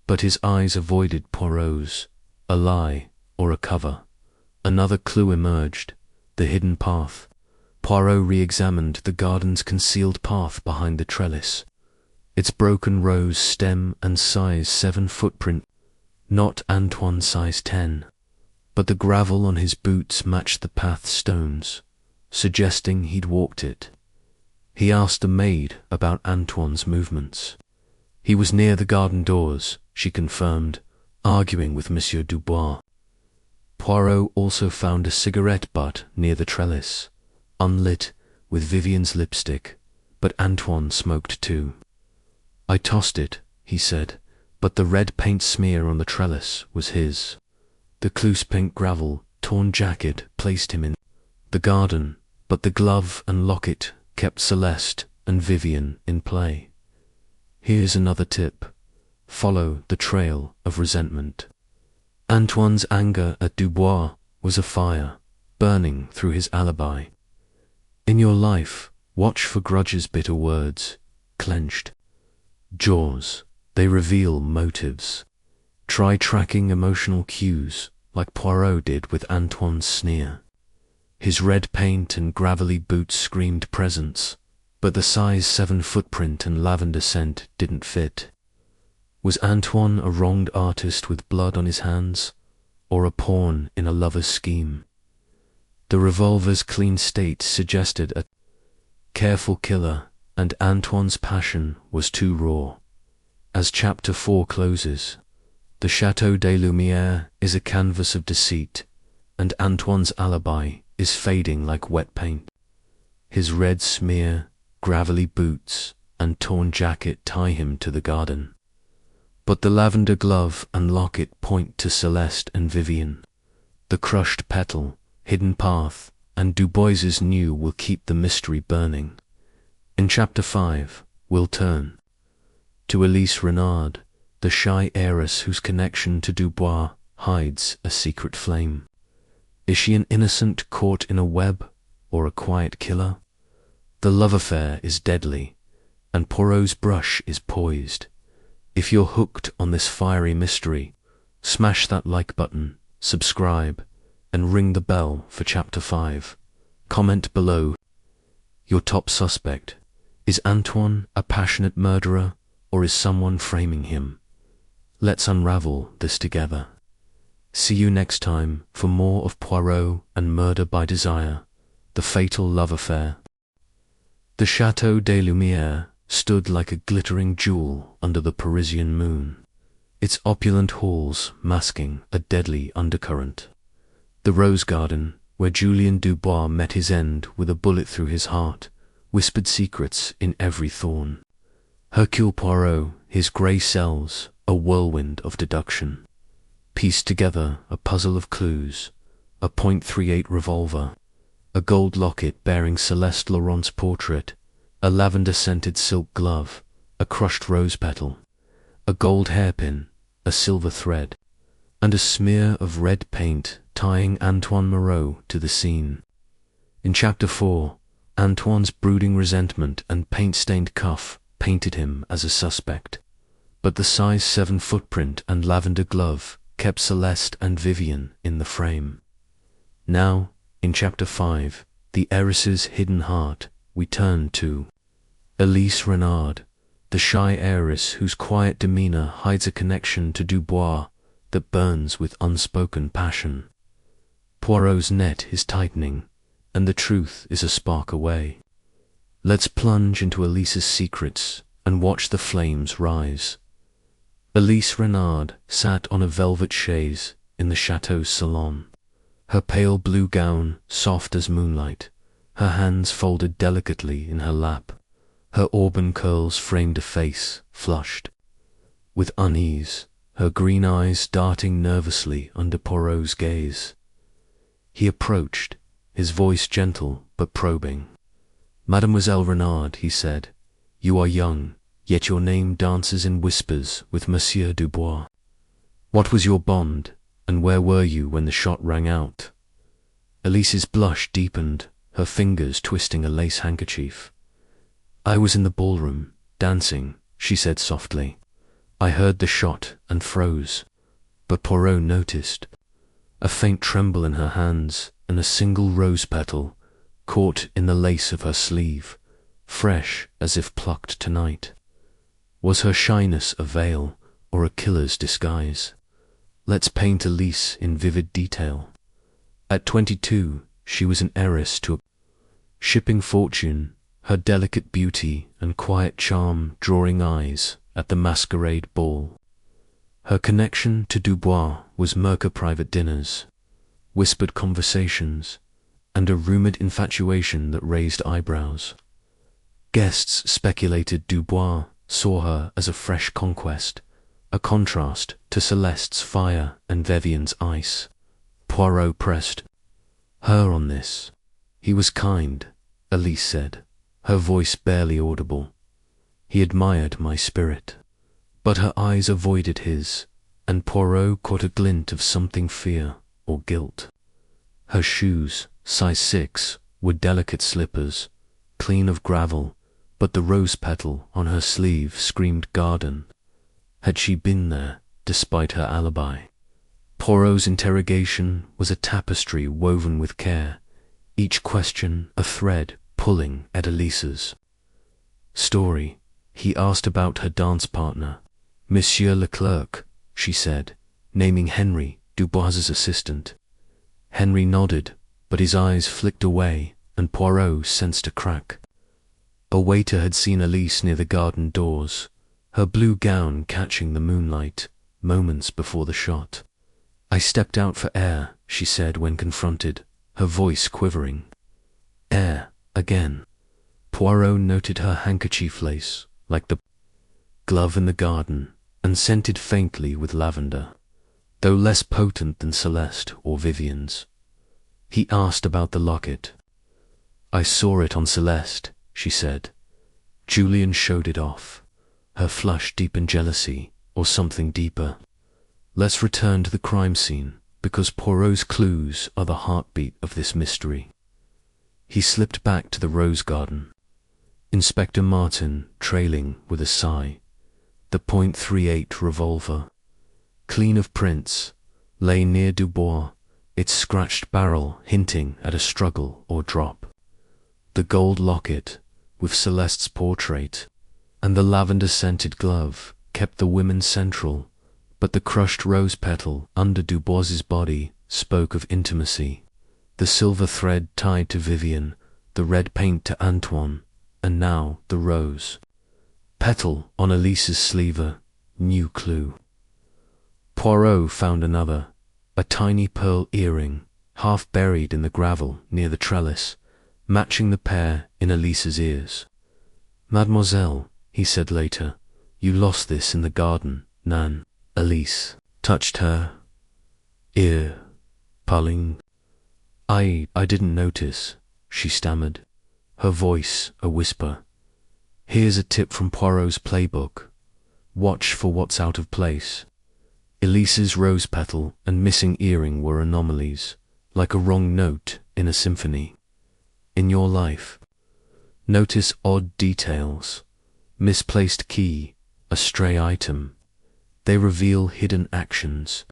but his eyes avoided Poirot's. A lie or a cover. Another clue emerged, the hidden path. Poirot re-examined the garden's concealed path behind the trellis. Its broken rose stem and size 7 footprint, not Antoine's size 10, but the gravel on his boots matched the path's stones, suggesting he'd walked it. He asked the maid about Antoine's movements. He was near the garden doors, she confirmed, arguing with Monsieur Dubois. Poirot also found a cigarette butt near the trellis, unlit, with Vivienne's lipstick, but Antoine smoked too. I tossed it, he said, but the red paint smear on the trellis was his. The close pink gravel, torn jacket placed him in the garden, but the glove and locket kept Celeste and Vivienne in play. Here's another tip. Follow the trail of resentment. Antoine's anger at Dubois was a fire, burning through his alibi. In your life, watch for grudges, bitter words, clenched jaws. They reveal motives. Try tracking emotional cues, like Poirot did with Antoine's sneer. His red paint and gravelly boots screamed presence, but the size 7 footprint and lavender scent didn't fit. Was Antoine a wronged artist with blood on his hands, or a pawn in a lover's scheme? The revolver's clean state suggested a careful killer, and Antoine's passion was too raw. As chapter 4 closes, the Chateau de Lumière is a canvas of deceit, and Antoine's alibi is fading like wet paint. His red smear, gravelly boots, and torn jacket tie him to the garden. But the lavender glove and locket point to Celeste and Vivienne. The crushed petal, hidden path, and Dubois's new will keep the mystery burning. In chapter 5, we'll turn to Elise Renard, the shy heiress whose connection to Dubois hides a secret flame. Is she an innocent caught in a web, or a quiet killer? The love affair is deadly, and Poirot's brush is poised. If you're hooked on this fiery mystery, smash that like button, subscribe, and ring the bell for chapter 5. Comment below your top suspect. Is Antoine a passionate murderer, or is someone framing him? Let's unravel this together. See you next time for more of Poirot and Murder by Desire, the fatal love affair. The Chateau de Lumière stood like a glittering jewel under the Parisian moon, its opulent halls masking a deadly undercurrent. The rose garden, where Julien Dubois met his end with a bullet through his heart, whispered secrets in every thorn. Hercule Poirot, his grey cells, a whirlwind of deduction, pieced together a puzzle of clues: a .38 revolver, a gold locket bearing Celeste Laurent's portrait, a lavender-scented silk glove, a crushed rose petal, a gold hairpin, a silver thread, and a smear of red paint tying Antoine Moreau to the scene. In chapter 4, Antoine's brooding resentment and paint-stained cuff painted him as a suspect, but the size 7 footprint and lavender glove kept Celeste and Vivienne in the frame. Now, in chapter 5, the heiress's hidden heart, we turn to Elise Renard, the shy heiress whose quiet demeanor hides a connection to Dubois that burns with unspoken passion. Poirot's net is tightening, and the truth is a spark away. Let's plunge into Elise's secrets and watch the flames rise. Elise Renard sat on a velvet chaise in the chateau's salon, her pale blue gown soft as moonlight, her hands folded delicately in her lap. Her auburn curls framed a face flushed with unease, her green eyes darting nervously under Poirot's gaze. He approached, his voice gentle but probing. "Mademoiselle Renard," he said, "you are young, yet your name dances in whispers with Monsieur Dubois. What was your bond, and where were you when the shot rang out?" Elise's blush deepened, her fingers twisting a lace handkerchief. "I was in the ballroom, dancing," she said softly. "I heard the shot and froze." But Poirot noticed a faint tremble in her hands and a single rose petal caught in the lace of her sleeve, fresh as if plucked tonight. Was her shyness a veil or a killer's disguise? Let's paint Elise in vivid detail. At 22, she was an heiress to a shipping fortune, her delicate beauty and quiet charm drawing eyes at the Masquerade ball. Her connection to Dubois was murky private dinners, whispered conversations, and a rumoured infatuation that raised eyebrows. Guests speculated Dubois saw her as a fresh conquest, a contrast to Celeste's fire and Vivienne's ice. Poirot pressed her on this. He was kind, Elise said, her voice barely audible. He admired my spirit. But her eyes avoided his, and Poirot caught a glint of something fear or guilt. Her shoes, size 6, were delicate slippers, clean of gravel, but the rose petal on her sleeve screamed garden. Had she been there, despite her alibi? Poirot's interrogation was a tapestry woven with care, each question a thread pulling at Elise's story. He asked about her dance partner, Monsieur Leclerc, she said, naming Henri Dubois's assistant. Henri nodded, but his eyes flicked away, and Poirot sensed a crack. A waiter had seen Elise near the garden doors, her blue gown catching the moonlight, moments before the shot. I stepped out for air, she said when confronted, her voice quivering. Air, again. Poirot noted her handkerchief lace, like the glove in the garden, and scented faintly with lavender, though less potent than Celeste or Vivienne's. He asked about the locket. I saw it on Celeste, she said. Julien showed it off, her flush deep in jealousy, or something deeper. Let's return to the crime scene, because Poirot's clues are the heartbeat of this mystery. He slipped back to the rose garden. Inspector Martin trailing with a sigh. The .38 revolver, clean of prints, lay near Dubois, its scratched barrel hinting at a struggle or drop. The gold locket, with Celeste's portrait, and the lavender-scented glove kept the women central, but the crushed rose petal under Dubois's body spoke of intimacy. The silver thread tied to Vivienne, the red paint to Antoine, and now the rose petal on Elise's sleeve, new clue. Poirot found another, a tiny pearl earring, half buried in the gravel near the trellis, matching the pair in Elise's ears. Mademoiselle, he said later, you lost this in the garden, Nan. Elise touched her ear, pulling. I didn't notice, she stammered, her voice a whisper. Here's a tip from Poirot's playbook. Watch for what's out of place. Elise's rose petal and missing earring were anomalies, like a wrong note in a symphony. In your life, notice odd details, misplaced key, a stray item. They reveal hidden actions.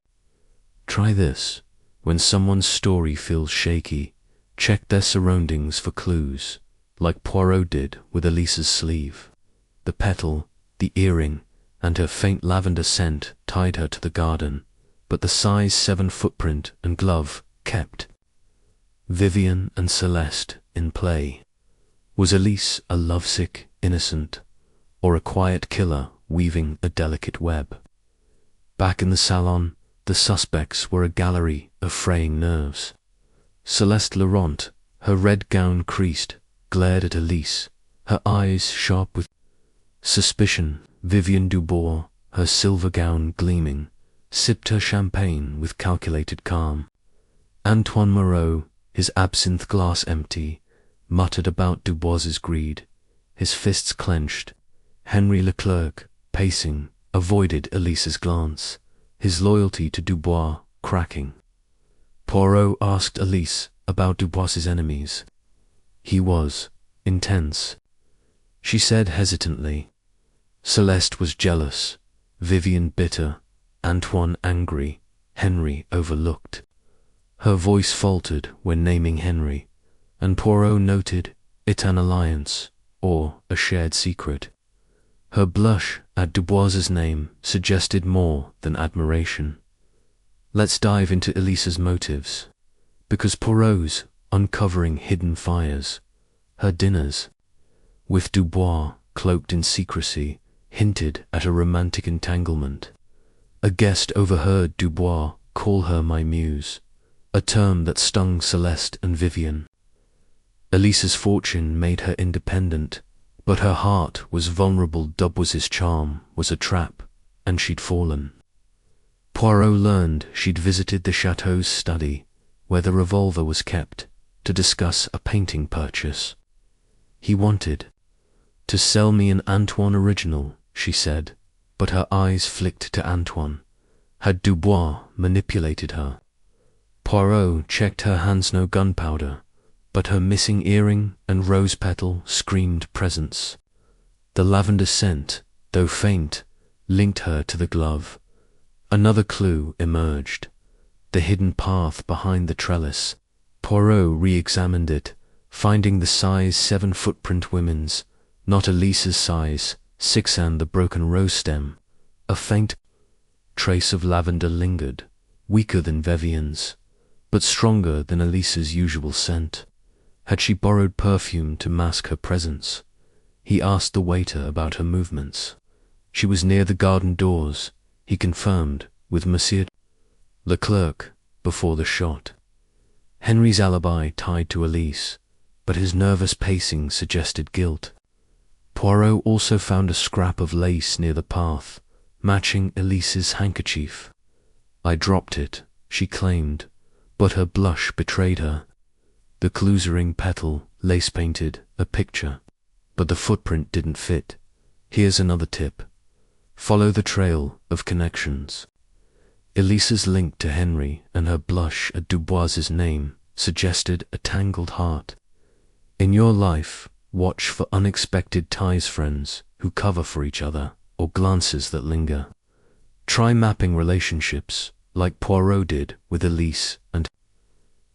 Try this. When someone's story feels shaky, check their surroundings for clues, like Poirot did with Elise's sleeve. The petal, the earring, and her faint lavender scent tied her to the garden, but the size 7 footprint and glove kept Vivienne and Celeste in play. Was Elise a lovesick innocent, or a quiet killer weaving a delicate web? Back in the salon, the suspects were a gallery of fraying nerves. Celeste Laurent, her red gown creased, glared at Elise, her eyes sharp with suspicion. Vivienne Dubois, her silver gown gleaming, sipped her champagne with calculated calm. Antoine Moreau, his absinthe glass empty, muttered about Dubois's greed, his fists clenched. Henri Leclerc, pacing, avoided Elise's glance, his loyalty to Dubois cracking. Poirot asked Elise about Dubois's enemies. He was intense. She said hesitantly. Celeste was jealous, Vivienne bitter, Antoine angry, Henri overlooked. Her voice faltered when naming Henri, and Poirot noted it an alliance, or a shared secret. Her blush at Dubois's name suggested more than admiration. Let's dive into Elise's motives, because Poirot's uncovering hidden fires, her dinners with Dubois cloaked in secrecy, hinted at a romantic entanglement. A guest overheard Dubois call her my muse, a term that stung Celeste and Vivienne. Elise's fortune made her independent, But her heart was vulnerable. Dubois's charm was a trap, and she'd fallen. Poirot learned she'd visited the chateau's study, where the revolver was kept, to discuss a painting purchase. He wanted to sell me an Antoine original, she said, but her eyes flicked to Antoine. Had Dubois manipulated her? Poirot checked her hands, no gunpowder, but her missing earring and rose petal screamed presence. The lavender scent, though faint, linked her to the glove. Another clue emerged: the hidden path behind the trellis. Poirot re-examined it, finding the size 7 footprint women's, not Elise's size 6, and the broken rose stem. A faint trace of lavender lingered, weaker than Vivienne's, but stronger than Elise's usual scent. Had she borrowed perfume to mask her presence? He asked the waiter about her movements. She was near the garden doors, he confirmed, with Monsieur Leclerc before the shot. Henri's alibi tied to Elise, but his nervous pacing suggested guilt. Poirot also found a scrap of lace near the path, matching Elise's handkerchief. I dropped it, she claimed, but her blush betrayed her. The clue's ring petal, lace-painted, a picture, but the footprint didn't fit. Here's another tip. Follow the trail of connections. Elise's link to Henri and her blush at Dubois's name suggested a tangled heart. In your life, watch for unexpected ties, friends who cover for each other, or glances that linger. Try mapping relationships, like Poirot did with Elise and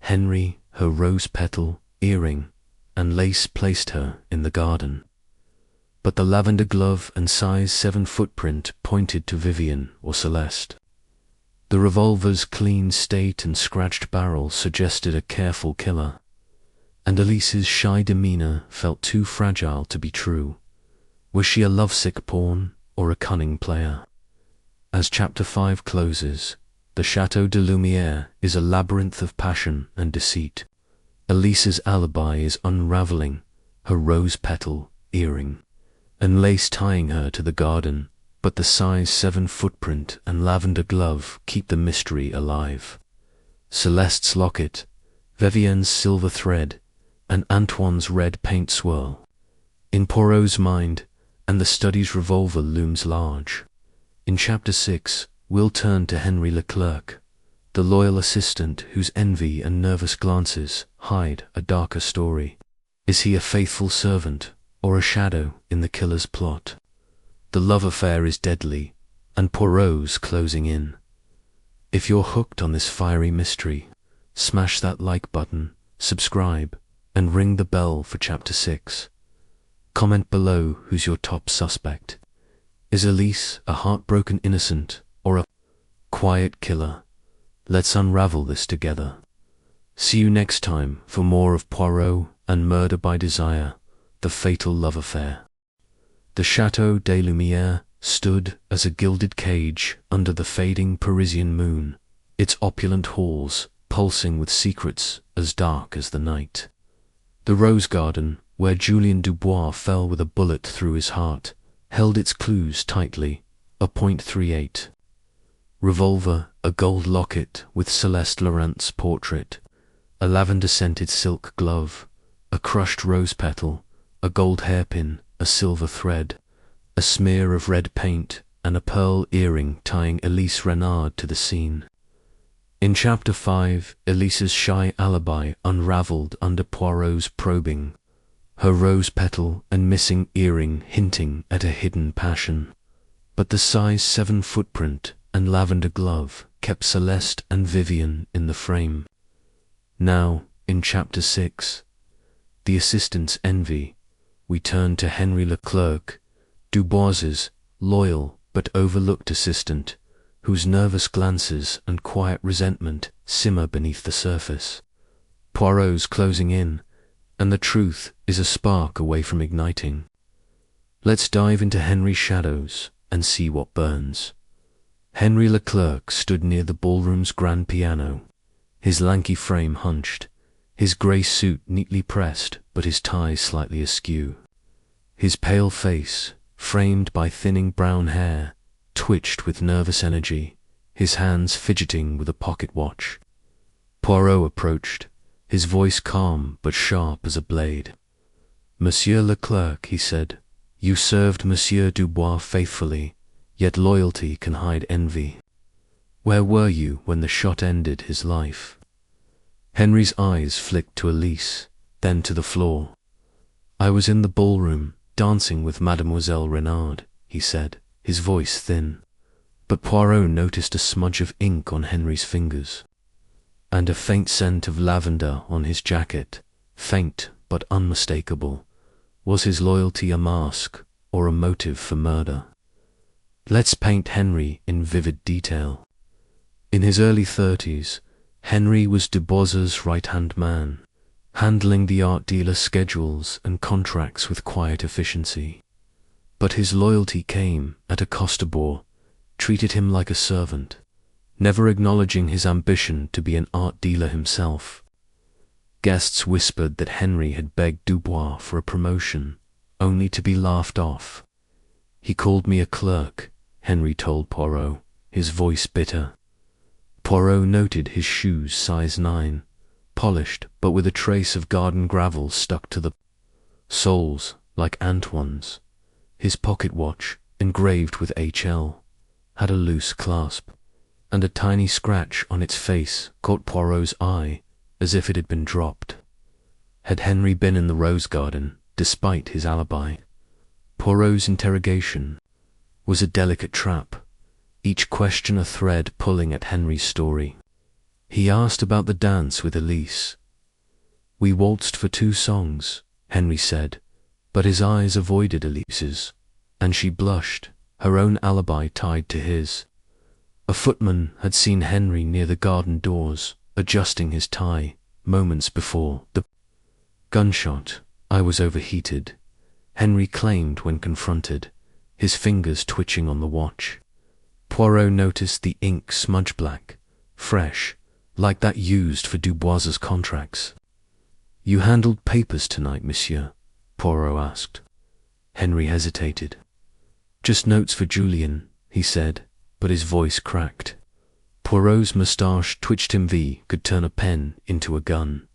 Henri. Her rose petal, earring, and lace placed her in the garden. But the lavender glove and size 7 footprint pointed to Vivienne or Celeste. The revolver's clean state and scratched barrel suggested a careful killer, and Elise's shy demeanor felt too fragile to be true. Was she a lovesick pawn or a cunning player? As Chapter 5 closes, the Chateau de Lumière is a labyrinth of passion and deceit. Elise's alibi is unraveling, her rose petal, earring, and lace tying her to the garden, but the size 7 footprint and lavender glove keep the mystery alive. Celeste's locket, Vivienne's silver thread, and Antoine's red paint swirl. In Poirot's mind, and the study's revolver looms large. In Chapter 6, we'll turn to Henri Leclerc, the loyal assistant whose envy and nervous glances hide a darker story. Is he a faithful servant or a shadow in the killer's plot? The love affair is deadly, and Poirot's closing in. If you're hooked on this fiery mystery, smash that like button, subscribe, and ring the bell for Chapter 6. Comment below who's your top suspect. Is Elise a heartbroken innocent or a quiet killer? Let's unravel this together. See you next time for more of Poirot and Murder by Desire, the fatal love affair. The Chateau de Lumière stood as a gilded cage under the fading Parisian moon, its opulent halls pulsing with secrets as dark as the night. The rose garden, where Julien Dubois fell with a bullet through his heart, held its clues tightly, a .38 revolver, a gold locket with Celeste Laurent's portrait, a lavender-scented silk glove, a crushed rose petal, a gold hairpin, a silver thread, a smear of red paint, and a pearl earring tying Elise Renard to the scene. In Chapter 5, Elise's shy alibi unraveled under Poirot's probing, her rose petal and missing earring hinting at a hidden passion. But the size 7 footprint and lavender glove kept Celeste and Vivienne in the frame. Now, in Chapter 6, the assistant's envy, we turn to Henri Leclerc, Dubois's loyal but overlooked assistant, whose nervous glances and quiet resentment simmer beneath the surface. Poirot's closing in, and the truth is a spark away from igniting. Let's dive into Henri's shadows and see what burns. Henri Leclerc stood near the ballroom's grand piano, his lanky frame hunched, his grey suit neatly pressed but his tie slightly askew. His pale face, framed by thinning brown hair, twitched with nervous energy, his hands fidgeting with a pocket watch. Poirot approached, his voice calm but sharp as a blade. "Monsieur Leclerc," he said, "you served Monsieur Dubois faithfully, yet loyalty can hide envy. Where were you when the shot ended his life?" Henry's eyes flicked to Elise, then to the floor. "I was in the ballroom, dancing with Mademoiselle Renard," he said, his voice thin. But Poirot noticed a smudge of ink on Henry's fingers, and a faint scent of lavender on his jacket, faint but unmistakable. Was his loyalty a mask or a motive for murder? Let's paint Henry in vivid detail. In his early 30s, Henry was Dubois's right-hand man, handling the art dealer's schedules and contracts with quiet efficiency. But his loyalty came at a cost. Dubois treated him like a servant, never acknowledging his ambition to be an art dealer himself. Guests whispered that Henry had begged Dubois for a promotion, only to be laughed off. "He called me a clerk," Henry told Poirot, his voice bitter. Poirot noted his shoes size 9, polished but with a trace of garden gravel stuck to the soles, like Antoine's. His pocket watch, engraved with HL, had a loose clasp, and a tiny scratch on its face caught Poirot's eye as if it had been dropped. Had Henry been in the rose garden, despite his alibi? Poirot's interrogation was a delicate trap, each question a thread pulling at Henry's story. He asked about the dance with Elise. "We waltzed for 2 songs, Henry said, but his eyes avoided Elise's, and she blushed, her own alibi tied to his. A footman had seen Henry near the garden doors, adjusting his tie, moments before the gunshot. I was overheated," Henry claimed when confronted, his fingers twitching on the watch. Poirot noticed the ink smudge black, fresh, like that used for Dubois's contracts. "You handled papers tonight, monsieur?" Poirot asked. Henry hesitated. "Just notes for Julien," he said, but his voice cracked. Poirot's moustache twitched him. Could turn a pen into a gun.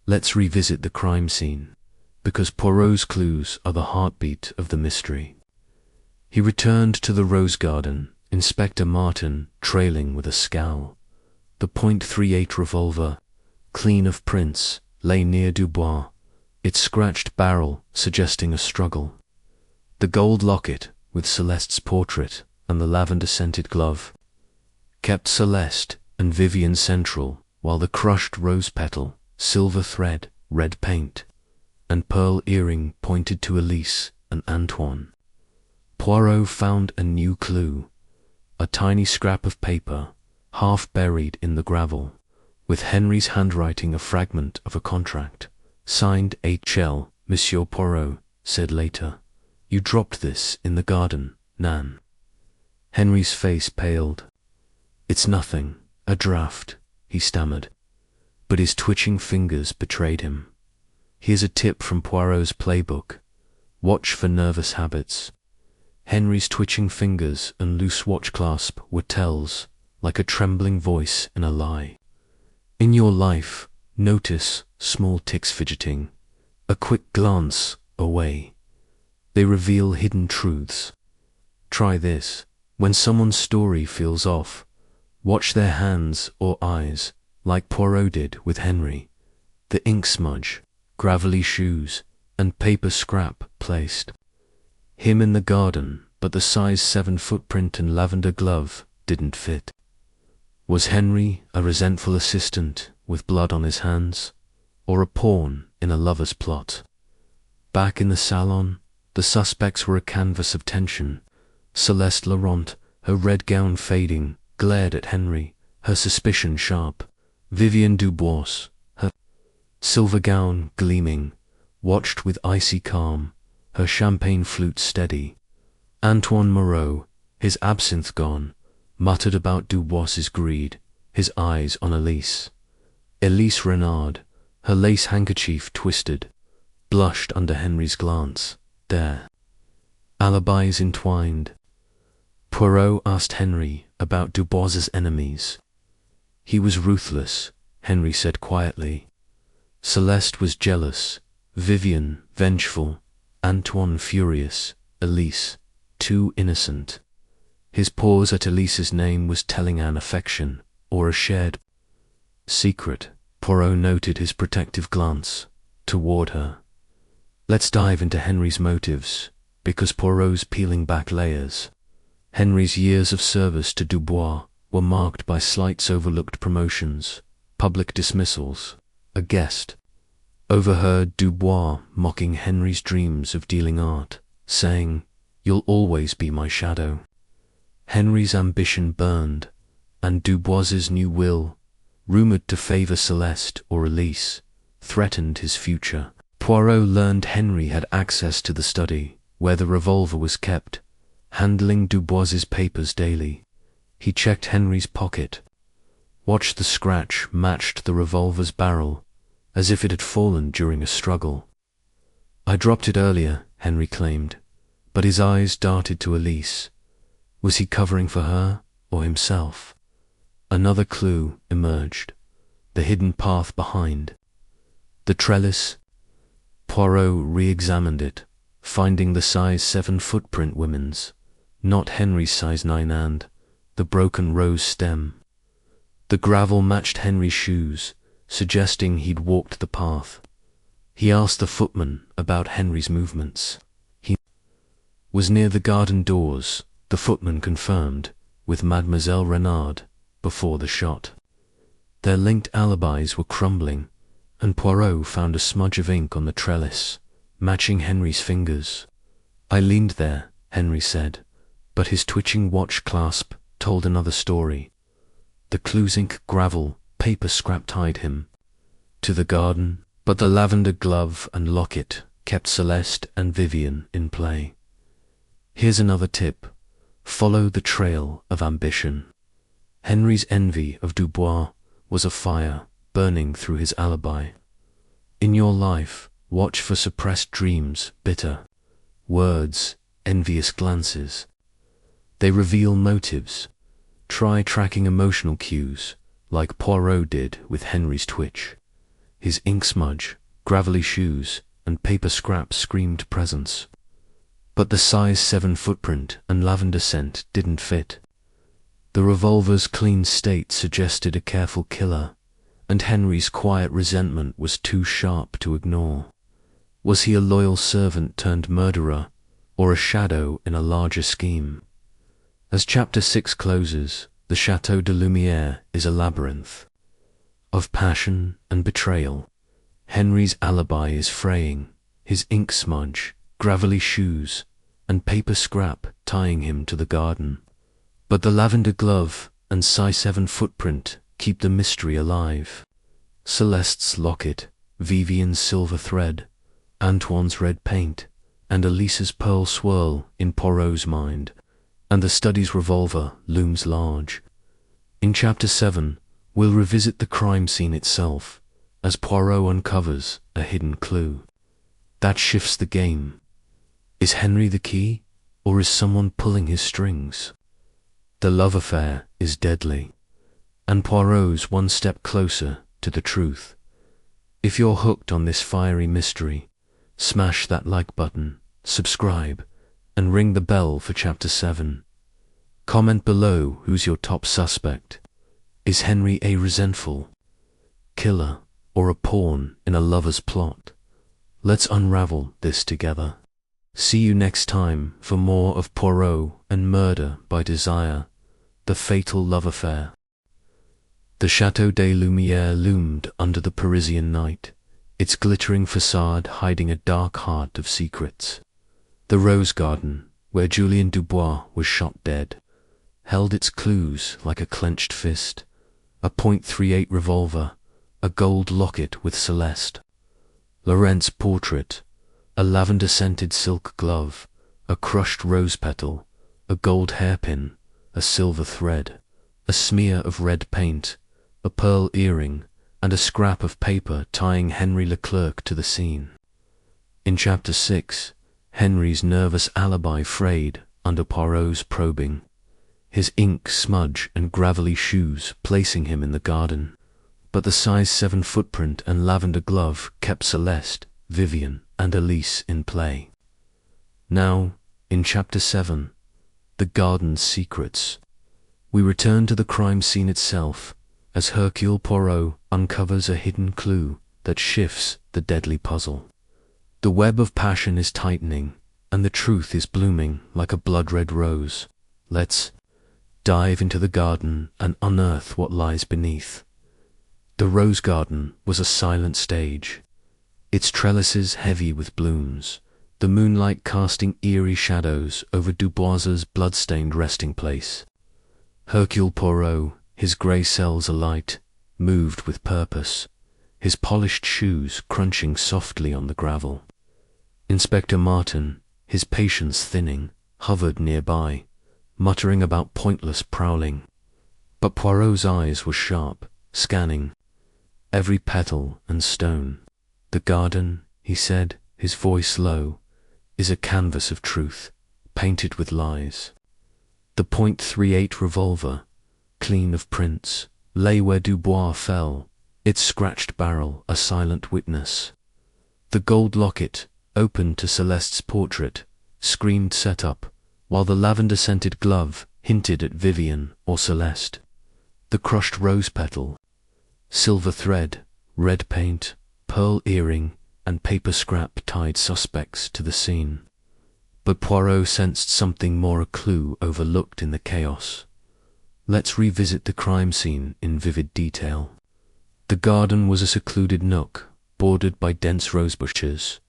"Let's revisit the crime scene, because Poirot's clues are the heartbeat of the mystery." He returned to the rose garden, Inspector Martin trailing with a scowl. The .38 revolver, clean of prints, lay near Dubois, its scratched barrel suggesting a struggle. The gold locket, with Celeste's portrait and the lavender-scented glove, kept Celeste and Vivienne central, while the crushed rose petal, silver thread, red paint, and pearl earring pointed to Elise and Antoine. Poirot found a new clue, a tiny scrap of paper, half buried in the gravel, with Henry's handwriting a fragment of a contract, signed HL. "Monsieur Poirot said later, you dropped this in the garden, Nan." Henry's face paled. "It's nothing, a draft," he stammered, but his twitching fingers betrayed him. "Here's a tip from Poirot's playbook. Watch for nervous habits." Henry's twitching fingers and loose watch clasp were tells, like a trembling voice in a lie. "In your life, notice small ticks fidgeting, a quick glance away. They reveal hidden truths. Try this. When someone's story feels off, watch their hands or eyes, like Poirot did with Henry. The ink smudge, gravelly shoes, and paper scrap placed. Him in the garden, but the size 7 footprint and lavender glove didn't fit. Was Henry a resentful assistant with blood on his hands, or a pawn in a lover's plot? Back in the salon, the suspects were a canvas of tension. Celeste Laurent, her red gown fading, glared at Henry, her suspicion sharp. Vivienne Dubois, her silver gown gleaming, watched with icy calm, her champagne flute steady. Antoine Moreau, his absinthe gone, muttered about Dubois's greed, his eyes on Elise. Elise Renard, her lace handkerchief twisted, blushed under Henry's glance, there. Alibis entwined. Poirot asked Henri about Dubois's enemies. He was ruthless, Henri said quietly. Celeste was jealous, Vivienne vengeful, Antoine furious, Elise too innocent. His pause at Elise's name was telling an affection, or a shared secret. Poirot noted his protective glance toward her. Let's dive into Henri's motives, because Poirot's peeling back layers. Henri's years of service to Dubois were marked by slight overlooked promotions, public dismissals. A guest overheard Dubois mocking Henri's dreams of dealing art, saying, "You'll always be my shadow." Henri's ambition burned, and Dubois's new will, rumoured to favour Celeste or Elise, threatened his future. Poirot learned Henri had access to the study, where the revolver was kept, handling Dubois's papers daily. He checked Henri's pocket, watched the scratch matched the revolver's barrel, as if it had fallen during a struggle. "I dropped it earlier," Henri claimed, but his eyes darted to Elise. Was he covering for her or himself? Another clue emerged, the hidden path behind. The trellis. Poirot re-examined it, finding the size 7 footprint women's, not Henri's size 9, and the broken rose stem. The gravel matched Henri's shoes, suggesting he'd walked the path. He asked the footman about Henri's movements. He was near the garden doors, the footman confirmed, with Mademoiselle Renard, before the shot. Their linked alibis were crumbling, and Poirot found a smudge of ink on the trellis, matching Henri's fingers. "I leaned there," Henri said, but his twitching watch clasp told another story. The clue's ink, gravel, paper scrap tied him to the garden, but the lavender glove and locket kept Celeste and Vivienne in play. Here's another tip. Follow the trail of ambition. Henri's envy of Dubois was a fire burning through his alibi. In your life, watch for suppressed dreams, bitter words, envious glances. They reveal motives. Try tracking emotional cues, like Poirot did with Henri's twitch. His ink smudge, gravelly shoes, and paper scraps screamed presence. But the size 7 footprint and lavender scent didn't fit. The revolver's clean state suggested a careful killer, and Henri's quiet resentment was too sharp to ignore. Was he a loyal servant turned murderer, or a shadow in a larger scheme? As Chapter 6 closes, the Chateau de Lumière is a labyrinth of passion and betrayal. Henri's alibi is fraying, his ink smudge, gravelly shoes, and paper scrap tying him to the garden. But the lavender glove and size 7 footprint keep the mystery alive. Celeste's locket, Vivienne's silver thread, Antoine's red paint, and Elise's pearl swirl in Poirot's mind, and the study's revolver looms large. In Chapter 7, we'll revisit the crime scene itself, as Poirot uncovers a hidden clue. That shifts the game. Is Henri the key, or is someone pulling his strings? The love affair is deadly, and Poirot's one step closer to the truth. If you're hooked on this fiery mystery, smash that like button, subscribe, and ring the bell for Chapter 7. Comment below who's your top suspect. Is Henri a resentful killer or a pawn in a lover's plot? Let's unravel this together. See you next time for more of Poirot and Murder by Desire, the fatal love affair. The Chateau de Lumière loomed under the Parisian night, its glittering facade hiding a dark heart of secrets. The rose garden, where Julien Dubois was shot dead, held its clues like a clenched fist: a .38 revolver, a gold locket with Celeste, Laurent's portrait, a lavender-scented silk glove, a crushed rose petal, a gold hairpin, a silver thread, a smear of red paint, a pearl earring, and a scrap of paper tying Henri Leclerc to the scene. In Chapter 6, Henry's nervous alibi frayed under Poirot's probing, his ink smudge and gravelly shoes placing him in the garden. But the size 7 footprint and lavender glove kept Celeste, Vivienne, and Elise in play. Now, in Chapter 7, The Garden's Secrets, we return to the crime scene itself as Hercule Poirot uncovers a hidden clue that shifts the deadly puzzle. The web of passion is tightening, and the truth is blooming like a blood-red rose. Let's dive into the garden and unearth what lies beneath. The rose garden was a silent stage, its trellises heavy with blooms, the moonlight casting eerie shadows over Dubois's blood-stained resting place. Hercule Poirot, his grey cells alight, moved with purpose, his polished shoes crunching softly on the gravel. Inspector Martin, his patience thinning, hovered nearby, muttering about pointless prowling. But Poirot's eyes were sharp, scanning every petal and stone. The garden, he said, his voice low, is a canvas of truth, painted with lies. The .38 revolver, clean of prints, lay where Dubois fell, its scratched barrel a silent witness. The gold locket, open to Celeste's portrait, screamed set up, while the lavender-scented glove hinted at Vivienne or Celeste. The crushed rose petal, silver thread, red paint, pearl earring, and paper scrap tied suspects to the scene. But Poirot sensed something more, a clue overlooked in the chaos. Let's revisit the crime scene in vivid detail. The garden was a secluded nook, bordered by dense rosebushes,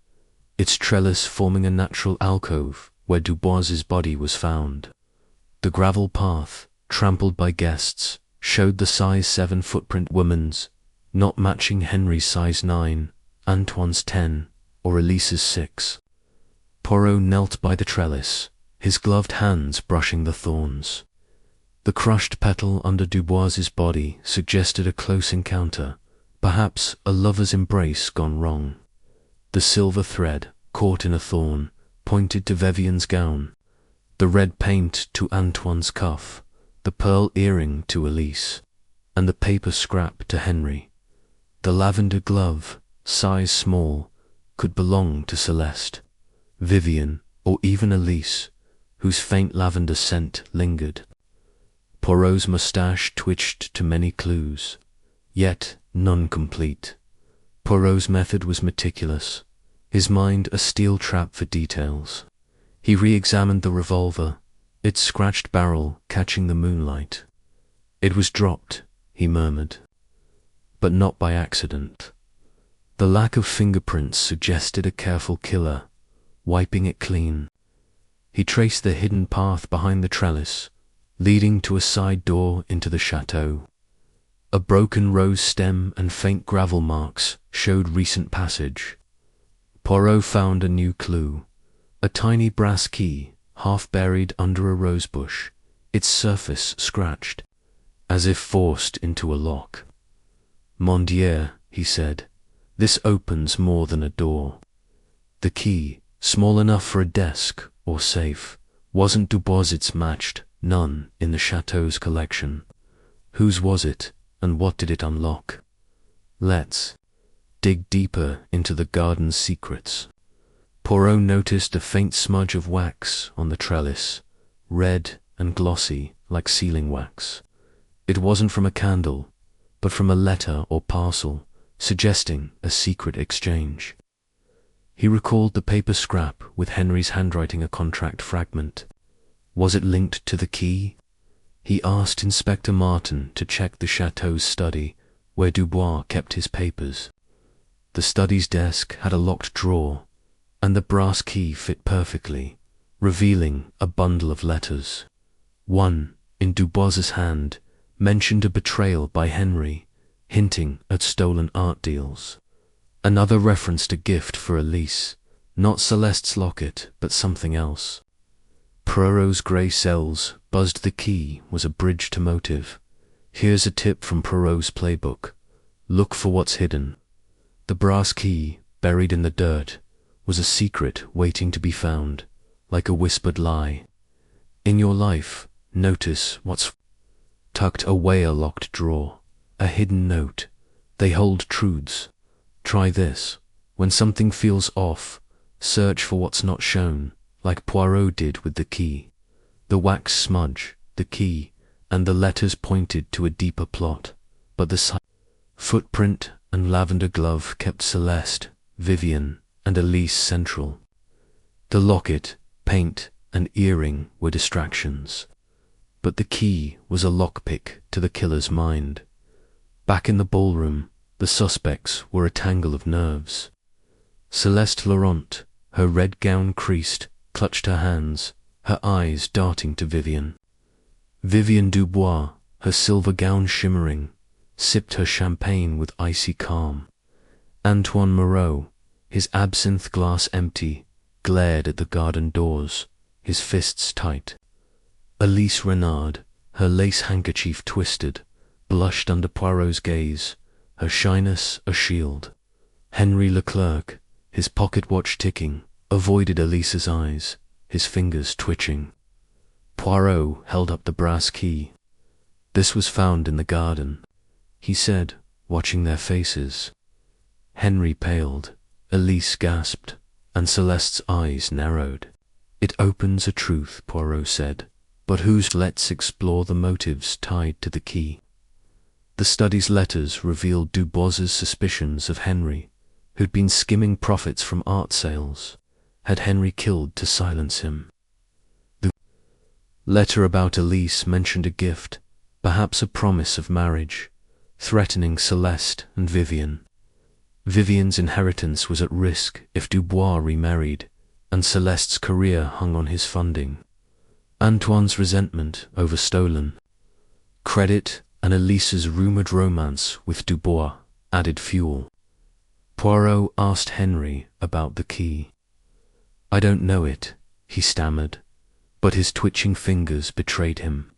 its trellis forming a natural alcove where Dubois's body was found. The gravel path, trampled by guests, showed the size 7 footprint woman's, not matching Henry's size 9, Antoine's 10, or Elise's 6. Poirot knelt by the trellis, his gloved hands brushing the thorns. The crushed petal under Dubois's body suggested a close encounter, perhaps a lover's embrace gone wrong. The silver thread, caught in a thorn, pointed to Vivienne's gown, the red paint to Antoine's cuff, the pearl earring to Elise, and the paper scrap to Henry. The lavender glove, size small, could belong to Celeste, Vivienne, or even Elise, whose faint lavender scent lingered. Poirot's moustache twitched to many clues, yet none complete. Poirot's method was meticulous, his mind a steel trap for details. He re-examined the revolver, its scratched barrel catching the moonlight. It was dropped, he murmured, but not by accident. The lack of fingerprints suggested a careful killer, wiping it clean. He traced the hidden path behind the trellis, leading to a side door into the chateau. A broken rose stem and faint gravel marks showed recent passage. Poirot found a new clue, a tiny brass key half buried under a rosebush, its surface scratched, as if forced into a lock. "Mon Dieu," he said, "this opens more than a door." The key, small enough for a desk or safe, wasn't Dubois's matched, none in the chateau's collection. Whose was it, and what did it unlock? Let's dig deeper into the garden's secrets. Poirot noticed a faint smudge of wax on the trellis, red and glossy like sealing wax. It wasn't from a candle, but from a letter or parcel, suggesting a secret exchange. He recalled the paper scrap with Henry's handwriting, a contract fragment. Was it linked to the key? He asked Inspector Martin to check the chateau's study, where Dubois kept his papers. The study's desk had a locked drawer, and the brass key fit perfectly, revealing a bundle of letters. One, in Dubois's hand, mentioned a betrayal by Henry, hinting at stolen art deals. Another referenced a gift for Elise, not Celeste's locket, but something else. Poirot's grey cells buzzed. The key was a bridge to motive. Here's a tip from Poirot's playbook. Look for what's hidden. The brass key, buried in the dirt, was a secret waiting to be found, like a whispered lie. In your life, notice what's tucked away, a locked drawer, a hidden note. They hold truths. Try this. When something feels off, search for what's not shown, like Poirot did with the key. The wax smudge, the key, and the letters pointed to a deeper plot, but the footprint and lavender glove kept Celeste, Vivienne, and Elise central. The locket, paint, and earring were distractions, but the key was a lockpick to the killer's mind. Back in the ballroom, the suspects were a tangle of nerves. Celeste Laurent, her red gown creased, clutched her hands, her eyes darting to Vivienne. Vivienne Dubois, her silver gown shimmering, sipped her champagne with icy calm. Antoine Moreau, his absinthe glass empty, glared at the garden doors, his fists tight. Elise Renard, her lace handkerchief twisted, blushed under Poirot's gaze, her shyness a shield. Henri Leclerc, his pocket watch ticking, avoided Elise's eyes, his fingers twitching. Poirot held up the brass key. "This was found in the garden," he said, watching their faces. Henri paled, Elise gasped, and Celeste's eyes narrowed. "It opens a truth," Poirot said, "but whose? Let's explore the motives tied to the key." The study's letters revealed Dubois's suspicions of Henri, who'd been skimming profits from art sales. Had Henri killed to silence him? The letter about Elise mentioned a gift, perhaps a promise of marriage, threatening Celeste and Vivienne. Vivienne's inheritance was at risk if Dubois remarried, and Celeste's career hung on his funding. Antoine's resentment over stolen credit and Elise's rumoured romance with Dubois added fuel. Poirot asked Henri about the key. "I don't know it," he stammered, but his twitching fingers betrayed him.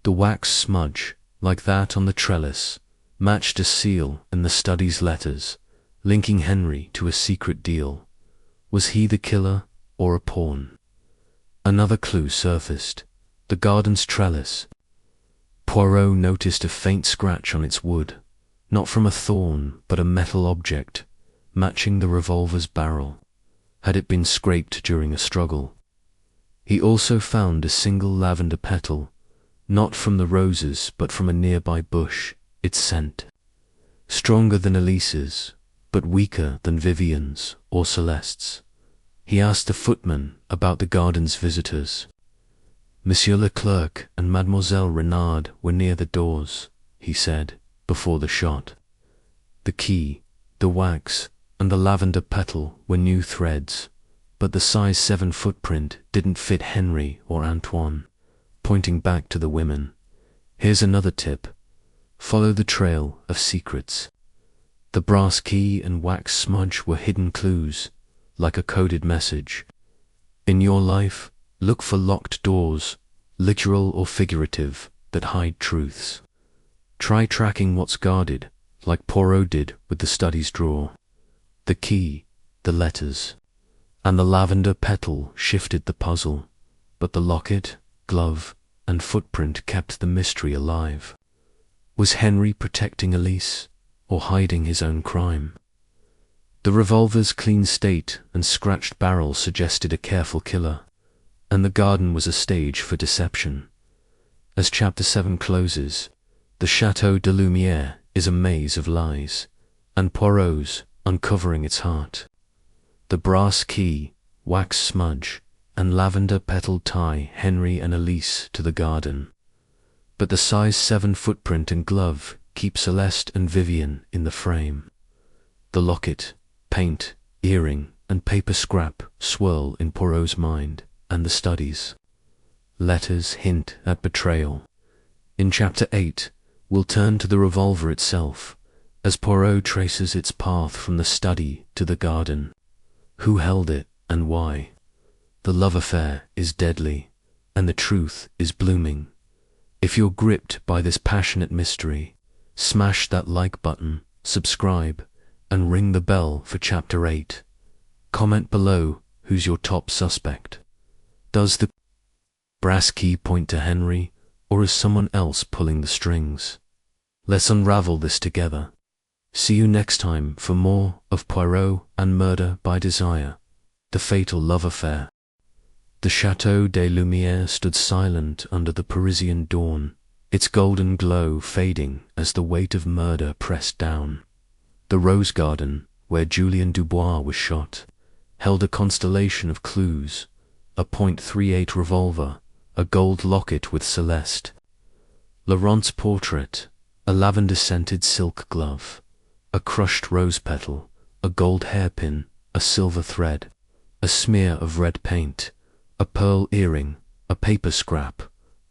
The wax smudge, like that on the trellis, matched a seal in the study's letters, linking Henri to a secret deal. Was he the killer or a pawn? Another clue surfaced, the garden's trellis. Poirot noticed a faint scratch on its wood, not from a thorn but a metal object, matching the revolver's barrel. Had it been scraped during a struggle? He also found a single lavender petal, not from the roses but from a nearby bush, its scent. Stronger than Elise's, but weaker than Vivienne's or Celeste's. He asked the footman about the garden's visitors. Monsieur Leclerc and Mademoiselle Renard were near the doors, he said, before the shot. The key, the wax, and the lavender petal were new threads, but the size 7 footprint didn't fit Henri or Antoine, pointing back to the women. Here's another tip. Follow the trail of secrets. The brass key and wax smudge were hidden clues, like a coded message. In your life, look for locked doors, literal or figurative, that hide truths. Try tracking what's guarded, like Poirot did with the study's drawer. The key, the letters, and the lavender petal shifted the puzzle, but the locket, glove, and footprint kept the mystery alive. Was Henri protecting Elise, or hiding his own crime? The revolver's clean state and scratched barrel suggested a careful killer, and the garden was a stage for deception. As Chapter 7 closes, the Chateau de Lumière is a maze of lies, and Poirot's uncovering its heart. The brass key, wax smudge, and lavender petal tie Henri and Elise to the garden, but the size 7 footprint and glove keep Celeste and Vivienne in the frame. The locket, paint, earring, and paper scrap swirl in Poirot's mind and the study's. Letters hint at betrayal. In Chapter 8, we'll turn to the revolver itself, as Poirot traces its path from the study to the garden. Who held it and why? The love affair is deadly, and the truth is blooming. If you're gripped by this passionate mystery, smash that like button, subscribe, and ring the bell for Chapter 8. Comment below, who's your top suspect? Does the brass key point to Henry, or is someone else pulling the strings? Let's unravel this together. See you next time for more of Poirot and Murder by Desire, the fatal love affair. The Chateau de Lumière stood silent under the Parisian dawn, its golden glow fading as the weight of murder pressed down. The rose garden, where Julien Dubois was shot, held a constellation of clues: a .38 revolver, a gold locket with Celeste Laurent's portrait, a lavender-scented silk glove, a crushed rose petal, a gold hairpin, a silver thread, a smear of red paint, a pearl earring, a paper scrap,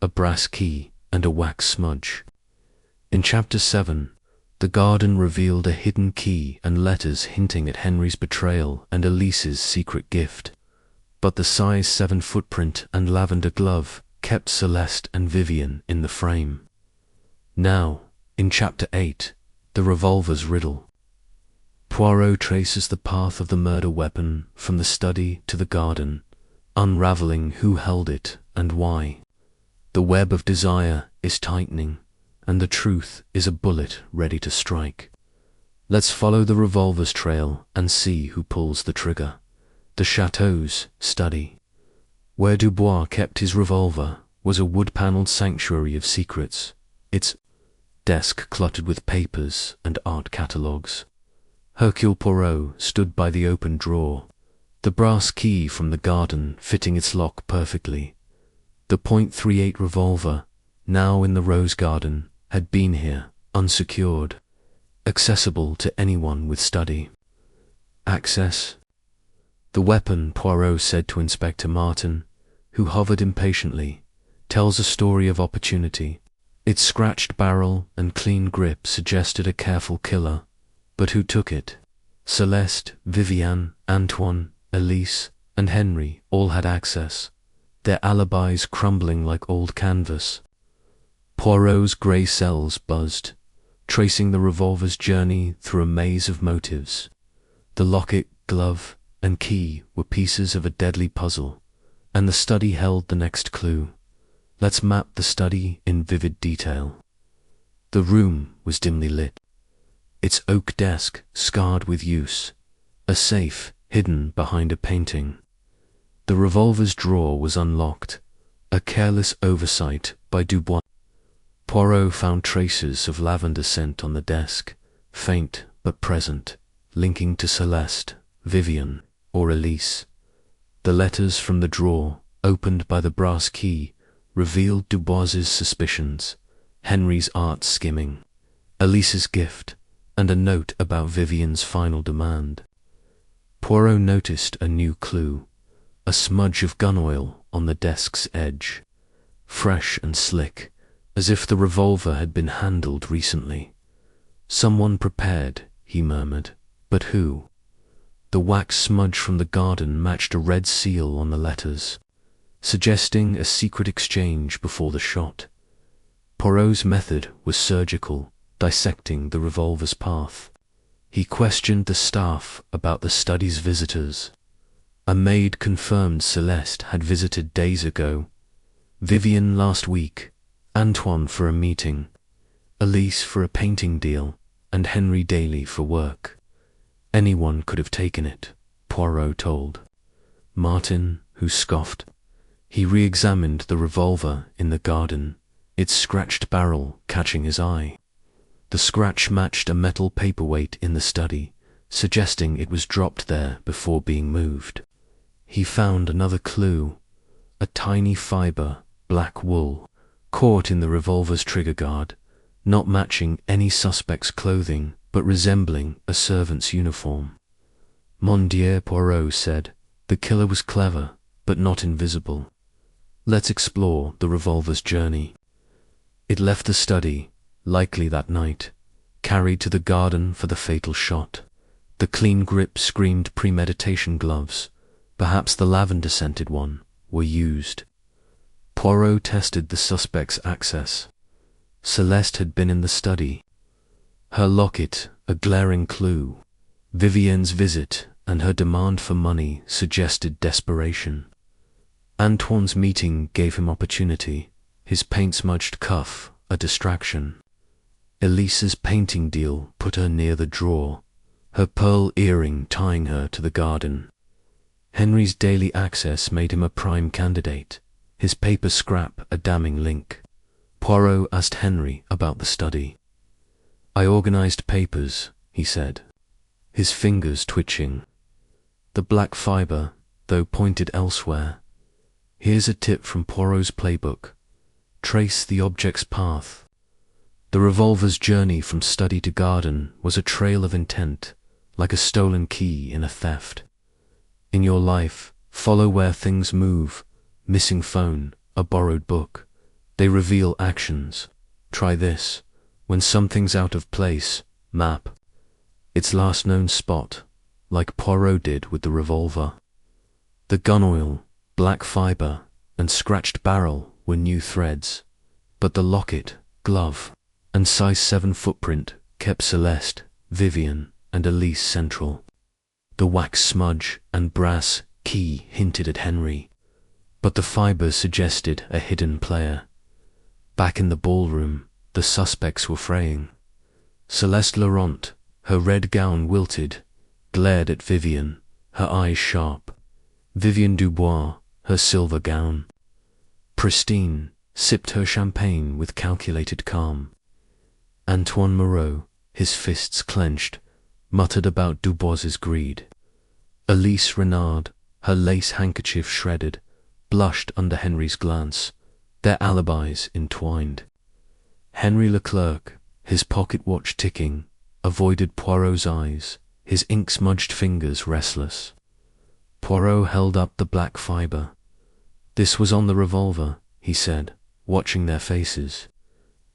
a brass key, and a wax smudge. In Chapter 7, the garden revealed a hidden key and letters hinting at Henry's betrayal and Elise's secret gift. But the size 7 footprint and lavender glove kept Celeste and Vivienne in the frame. Now, in Chapter 8, the revolver's riddle. Poirot traces the path of the murder weapon from the study to the garden, unraveling who held it and why. The web of desire is tightening, and the truth is a bullet ready to strike. Let's follow the revolver's trail and see who pulls the trigger. The chateau's study. Where Dubois kept his revolver was a wood-panelled sanctuary of secrets, its desk cluttered with papers and art catalogues. Hercule Poirot stood by the open drawer, the brass key from the garden fitting its lock perfectly. The .38 revolver, now in the rose garden, had been here, unsecured, accessible to anyone with study. Access. The weapon, Poirot said to Inspector Martin, who hovered impatiently, tells a story of opportunity. Its scratched barrel and clean grip suggested a careful killer, but who took it? Celeste, Vivienne, Antoine, Elise, and Henry all had access, their alibis crumbling like old canvas. Poirot's grey cells buzzed, tracing the revolver's journey through a maze of motives. The locket, glove, and key were pieces of a deadly puzzle, and the study held the next clue. Let's map the study in vivid detail. The room was dimly lit, its oak desk scarred with use, a safe hidden behind a painting. The revolver's drawer was unlocked, a careless oversight by Dubois. Poirot found traces of lavender scent on the desk, faint but present, linking to Celeste, Vivienne, or Elise. The letters from the drawer, opened by the brass key, revealed Dubois's suspicions: Henry's art skimming, Elise's gift, and a note about Vivienne's final demand. Poirot noticed a new clue: a smudge of gun oil on the desk's edge, fresh and slick, as if the revolver had been handled recently. Someone prepared, he murmured, but who? The wax smudge from the garden matched a red seal on the letters, suggesting a secret exchange before the shot. Poirot's method was surgical, dissecting the revolver's path. He questioned the staff about the study's visitors. A maid confirmed Celeste had visited days ago, Vivienne last week, Antoine for a meeting, Elise for a painting deal, and Henry daily for work. Anyone could have taken it, Poirot told Martin, who scoffed. He re-examined the revolver in the garden, its scratched barrel catching his eye. The scratch matched a metal paperweight in the study, suggesting it was dropped there before being moved. He found another clue: a tiny fibre, black wool, caught in the revolver's trigger guard, not matching any suspect's clothing, but resembling a servant's uniform. Mon Dieu, Poirot said, the killer was clever, but not invisible. Let's explore the revolver's journey. It left the study, likely that night, carried to the garden for the fatal shot. The clean grip screamed premeditation gloves. Perhaps the lavender-scented one were used. Poirot tested the suspect's access. Celeste had been in the study. Her locket, a glaring clue. Vivienne's visit, and her demand for money suggested desperation. Antoine's meeting gave him opportunity, his paint-smudged cuff a distraction. Elise's painting deal put her near the drawer, her pearl earring tying her to the garden. Henry's daily access made him a prime candidate, his paper scrap a damning link. Poirot asked Henry about the study. "I organized papers," he said, his fingers twitching. "The black fibre, though pointed elsewhere. Here's a tip from Poirot's playbook. Trace the object's path." The revolver's journey from study to garden was a trail of intent, like a stolen key in a theft. In your life, follow where things move, missing phone, a borrowed book. They reveal actions. Try this. When something's out of place, map its last known spot, like Poirot did with the revolver. The gun oil, black fibre, and scratched barrel were new threads, but the locket, glove, and size 7 footprint kept Celeste, Vivienne, and Elise central. The wax smudge and brass key hinted at Henry, but the fibres suggested a hidden player. Back in the ballroom, the suspects were fraying. Celeste Laurent, her red gown wilted, glared at Vivienne, her eyes sharp. Vivienne Dubois, her silver gown, pristine, sipped her champagne with calculated calm. Antoine Moreau, his fists clenched, muttered about Dubois's greed. Elise Renard, her lace handkerchief shredded, blushed under Henry's glance, their alibis entwined. Henri Leclerc, his pocket watch ticking, avoided Poirot's eyes, his ink-smudged fingers restless. Poirot held up the black fibre. "This was on the revolver," he said, watching their faces.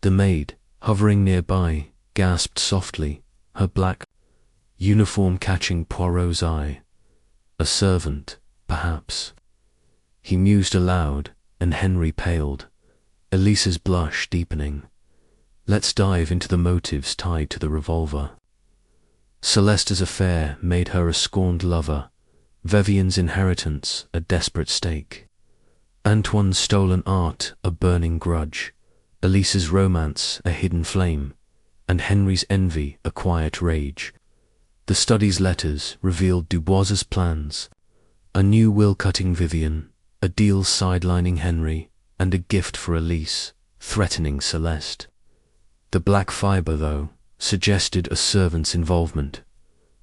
The maid, hovering nearby, gasped softly, her black uniform catching Poirot's eye. A servant, perhaps. He mused aloud, and Henry paled, Elise's blush deepening. Let's dive into the motives tied to the revolver. Celeste's affair made her a scorned lover, Vivienne's inheritance a desperate stake, Antoine's stolen art a burning grudge, Elise's romance a hidden flame, and Henry's envy a quiet rage. The study's letters revealed Dubois's plans, a new will cutting Vivienne, a deal sidelining Henry, and a gift for Elise, threatening Celeste. The black fibre, though, suggested a servant's involvement.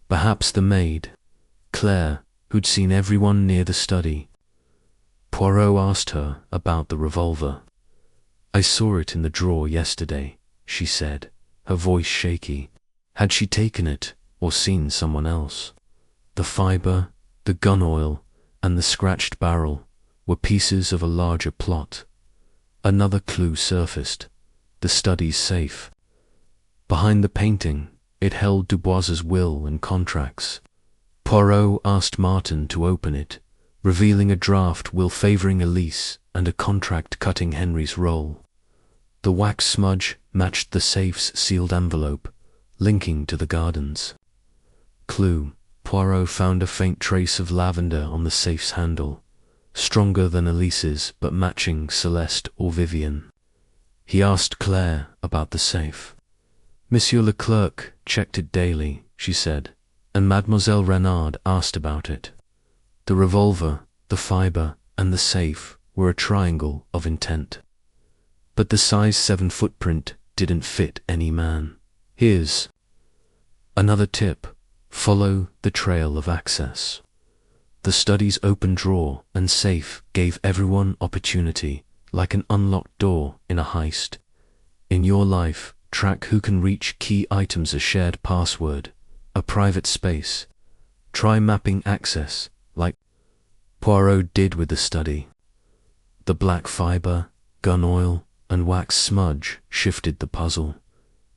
Perhaps the maid, Claire, who'd seen everyone near the study. Poirot asked her about the revolver. "I saw it in the drawer yesterday," she said, her voice shaky. Had she taken it or seen someone else? The fibre, the gun oil, and the scratched barrel were pieces of a larger plot. Another clue surfaced, the study's safe. Behind the painting, it held Dubois's will and contracts. Poirot asked Martin to open it, revealing a draft will favouring Elise and a contract cutting Henry's role. The wax smudge matched the safe's sealed envelope, linking to the gardens. Clue: Poirot found a faint trace of lavender on the safe's handle, stronger than Elise's but matching Celeste or Vivienne. He asked Claire about the safe. "Monsieur Leclerc checked it daily," she said, "and Mademoiselle Renard asked about it." The revolver, the fibre, and the safe were a triangle of intent. But the size 7 footprint didn't fit any man. Here's another tip: follow the trail of access. The study's open drawer and safe gave everyone opportunity, like an unlocked door in a heist. In your life, track who can reach key items, a shared password, a private space. Try mapping access, like Poirot did with the study. The black fibre, gun oil, and wax smudge shifted the puzzle,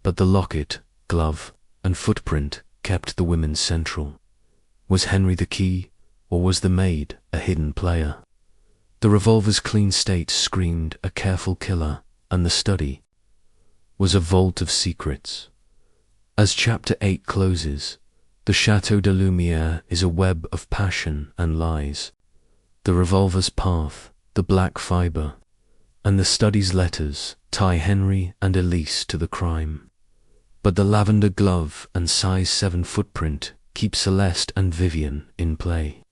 but the locket, glove, and footprint kept the women central. Was Henry the key, or was the maid a hidden player? The revolver's clean state screamed a careful killer, and the study was a vault of secrets. As Chapter 8 closes, The Chateau de Lumière is a web of passion and lies. The revolver's path, the black fibre, and the study's letters tie Henri and Elise to the crime. But the lavender glove and size 7 footprint keep Celeste and Vivienne in play.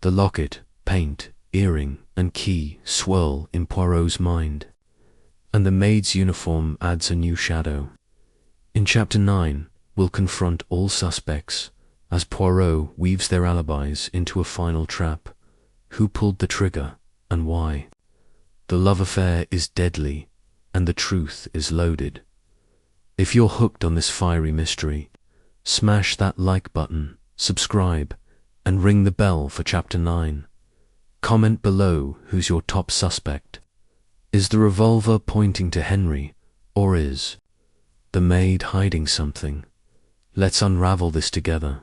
The locket, paint, earring, and key swirl in Poirot's mind, and the maid's uniform adds a new shadow. In Chapter 9, we'll confront all suspects as Poirot weaves their alibis into a final trap. Who pulled the trigger and why? The love affair is deadly and the truth is loaded. If you're hooked on this fiery mystery, smash that like button, subscribe, and ring the bell for Chapter 9. Comment below who's your top suspect. Is the revolver pointing to Henri, or is the maid hiding something? Let's unravel this together.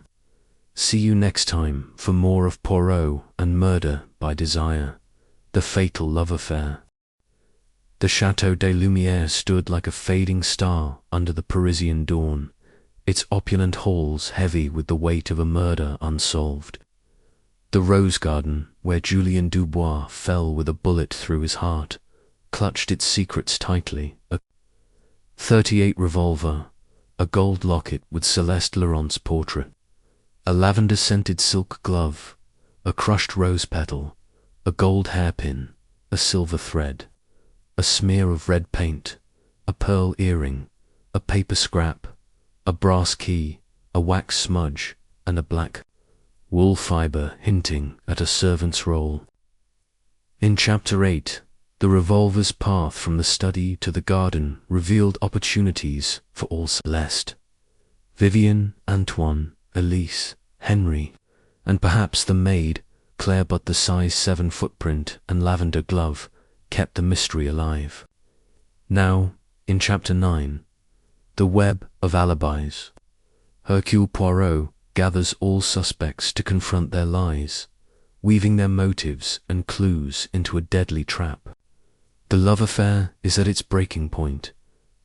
See you next time for more of Poirot and Murder by Desire, the fatal love affair. The Chateau de Lumière stood like a fading star under the Parisian dawn, its opulent halls heavy with the weight of a murder unsolved. The rose garden, where Julien Dubois fell with a bullet through his heart, clutched its secrets tightly. A .38 revolver, a gold locket with Celeste Laurent's portrait, a lavender-scented silk glove, a crushed rose petal, a gold hairpin, a silver thread, a smear of red paint, a pearl earring, a paper scrap, a brass key, a wax smudge, and a black wool fibre hinting at a servant's role. In Chapter 8, the revolver's path from the study to the garden revealed opportunities for all Celeste, Vivienne, Antoine, Elise, Henri, and perhaps the maid, Claire, but the size 7 footprint and lavender glove kept the mystery alive. Now, in Chapter 9, the web of alibis, Hercule Poirot gathers all suspects to confront their lies, weaving their motives and clues into a deadly trap. The love affair is at its breaking point,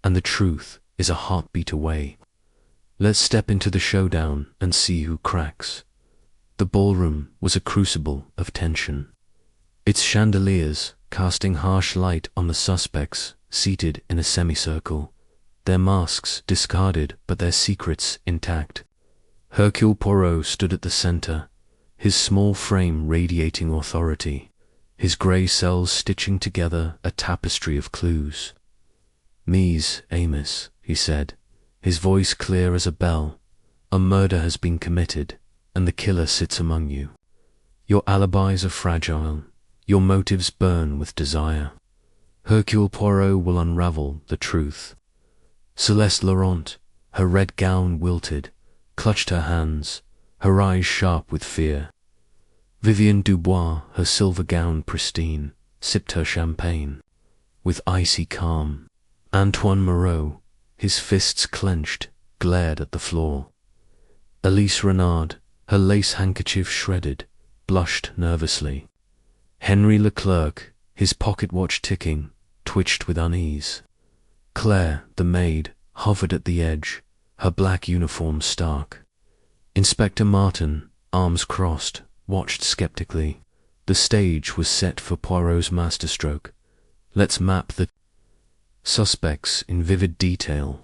and the truth is a heartbeat away. Let's step into the showdown and see who cracks. The ballroom was a crucible of tension, its chandeliers casting harsh light on the suspects seated in a semicircle, their masks discarded but their secrets intact. Hercule Poirot stood at the center, his small frame radiating authority, his grey cells stitching together a tapestry of clues. "Mise, Amos," he said, his voice clear as a bell. "A murder has been committed, and the killer sits among you. Your alibis are fragile, your motives burn with desire. Hercule Poirot will unravel the truth." Celeste Laurent, her red gown wilted, clutched her hands, her eyes sharp with fear. Vivienne Dubois, her silver gown pristine, sipped her champagne with icy calm. Antoine Moreau, his fists clenched, glared at the floor. Elise Renard, her lace handkerchief shredded, blushed nervously. Henri Leclerc, his pocket watch ticking, twitched with unease. Claire, the maid, hovered at the edge, her black uniform stark. Inspector Martin, arms crossed, watched skeptically. The stage was set for Poirot's masterstroke. Let's map the suspects in vivid detail.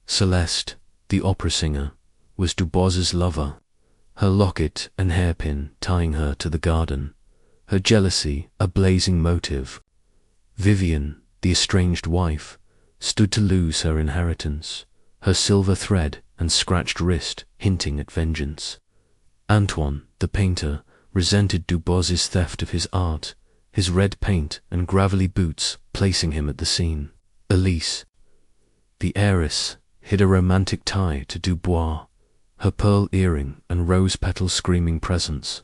Celeste, the opera singer, was Dubois's lover, her locket and hairpin tying her to the garden, her jealousy a blazing motive. Vivienne, the estranged wife, stood to lose her inheritance, her silver thread and scratched wrist hinting at vengeance. Antoine, the painter, resented Dubois's theft of his art, his red paint and gravelly boots placing him at the scene. Elise, the heiress, hid a romantic tie to Dubois, her pearl earring and rose petal screaming presence.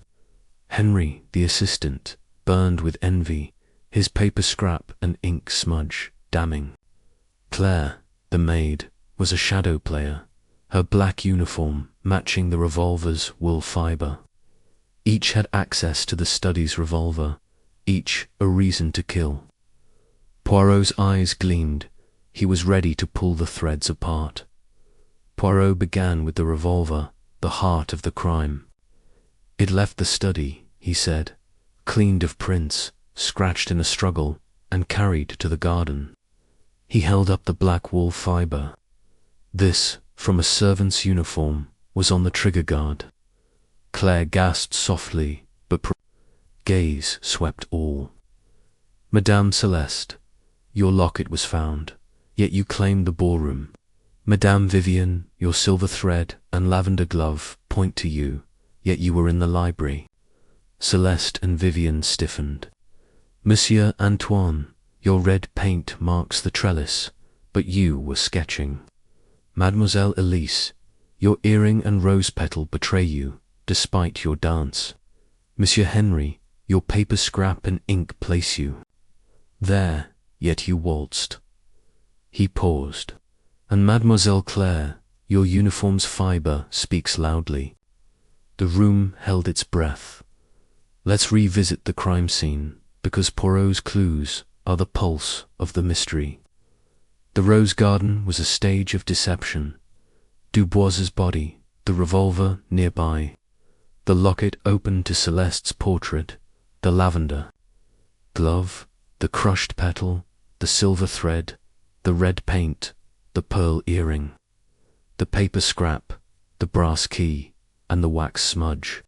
Henri, the assistant, burned with envy, his paper scrap and ink smudge damning. Claire, the maid, was a shadow player, her black uniform matching the revolver's wool fibre. Each had access to the study's revolver, each a reason to kill. Poirot's eyes gleamed. He was ready to pull the threads apart. Poirot began with the revolver, the heart of the crime. It left the study, he said, cleaned of prints, scratched in a struggle, and carried to the garden. He held up the black wool fibre. This, from a servant's uniform, was on the trigger guard. Claire gasped softly, but gaze swept all. Madame Celeste, your locket was found, yet you claimed the ballroom. Madame Vivienne, your silver thread and lavender glove point to you, yet you were in the library. Celeste and Vivienne stiffened. Monsieur Antoine, your red paint marks the trellis, but you were sketching. Mademoiselle Elise, your earring and rose petal betray you, despite your dance. Monsieur Henri, your paper scrap and ink place you. There, yet you waltzed. He paused. And Mademoiselle Claire, your uniform's fibre speaks loudly. The room held its breath. Let's revisit the crime scene, because Poirot's clues are the pulse of the mystery. The rose garden was a stage of deception. Dubois's body, the revolver nearby, the locket open to Celeste's portrait, the lavender glove, the crushed petal, the silver thread, the red paint, the pearl earring, the paper scrap, the brass key, and the wax smudge.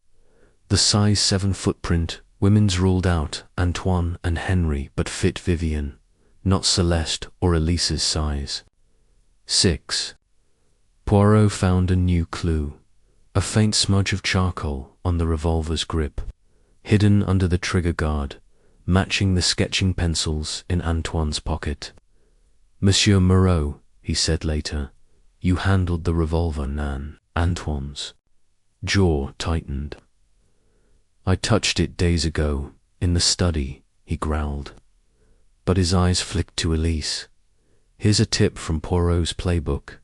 The size 7 footprint, women's ruled out Antoine and Henri, but fit Vivienne, not Celeste or Elise's size. 6. Poirot found a new clue, a faint smudge of charcoal on the revolver's grip, hidden under the trigger guard, matching the sketching pencils in Antoine's pocket. Monsieur Moreau, he said later, you handled the revolver, Nan. Antoine's jaw tightened. I touched it days ago, in the study, he growled. But his eyes flicked to Elise. Here's a tip from Poirot's playbook.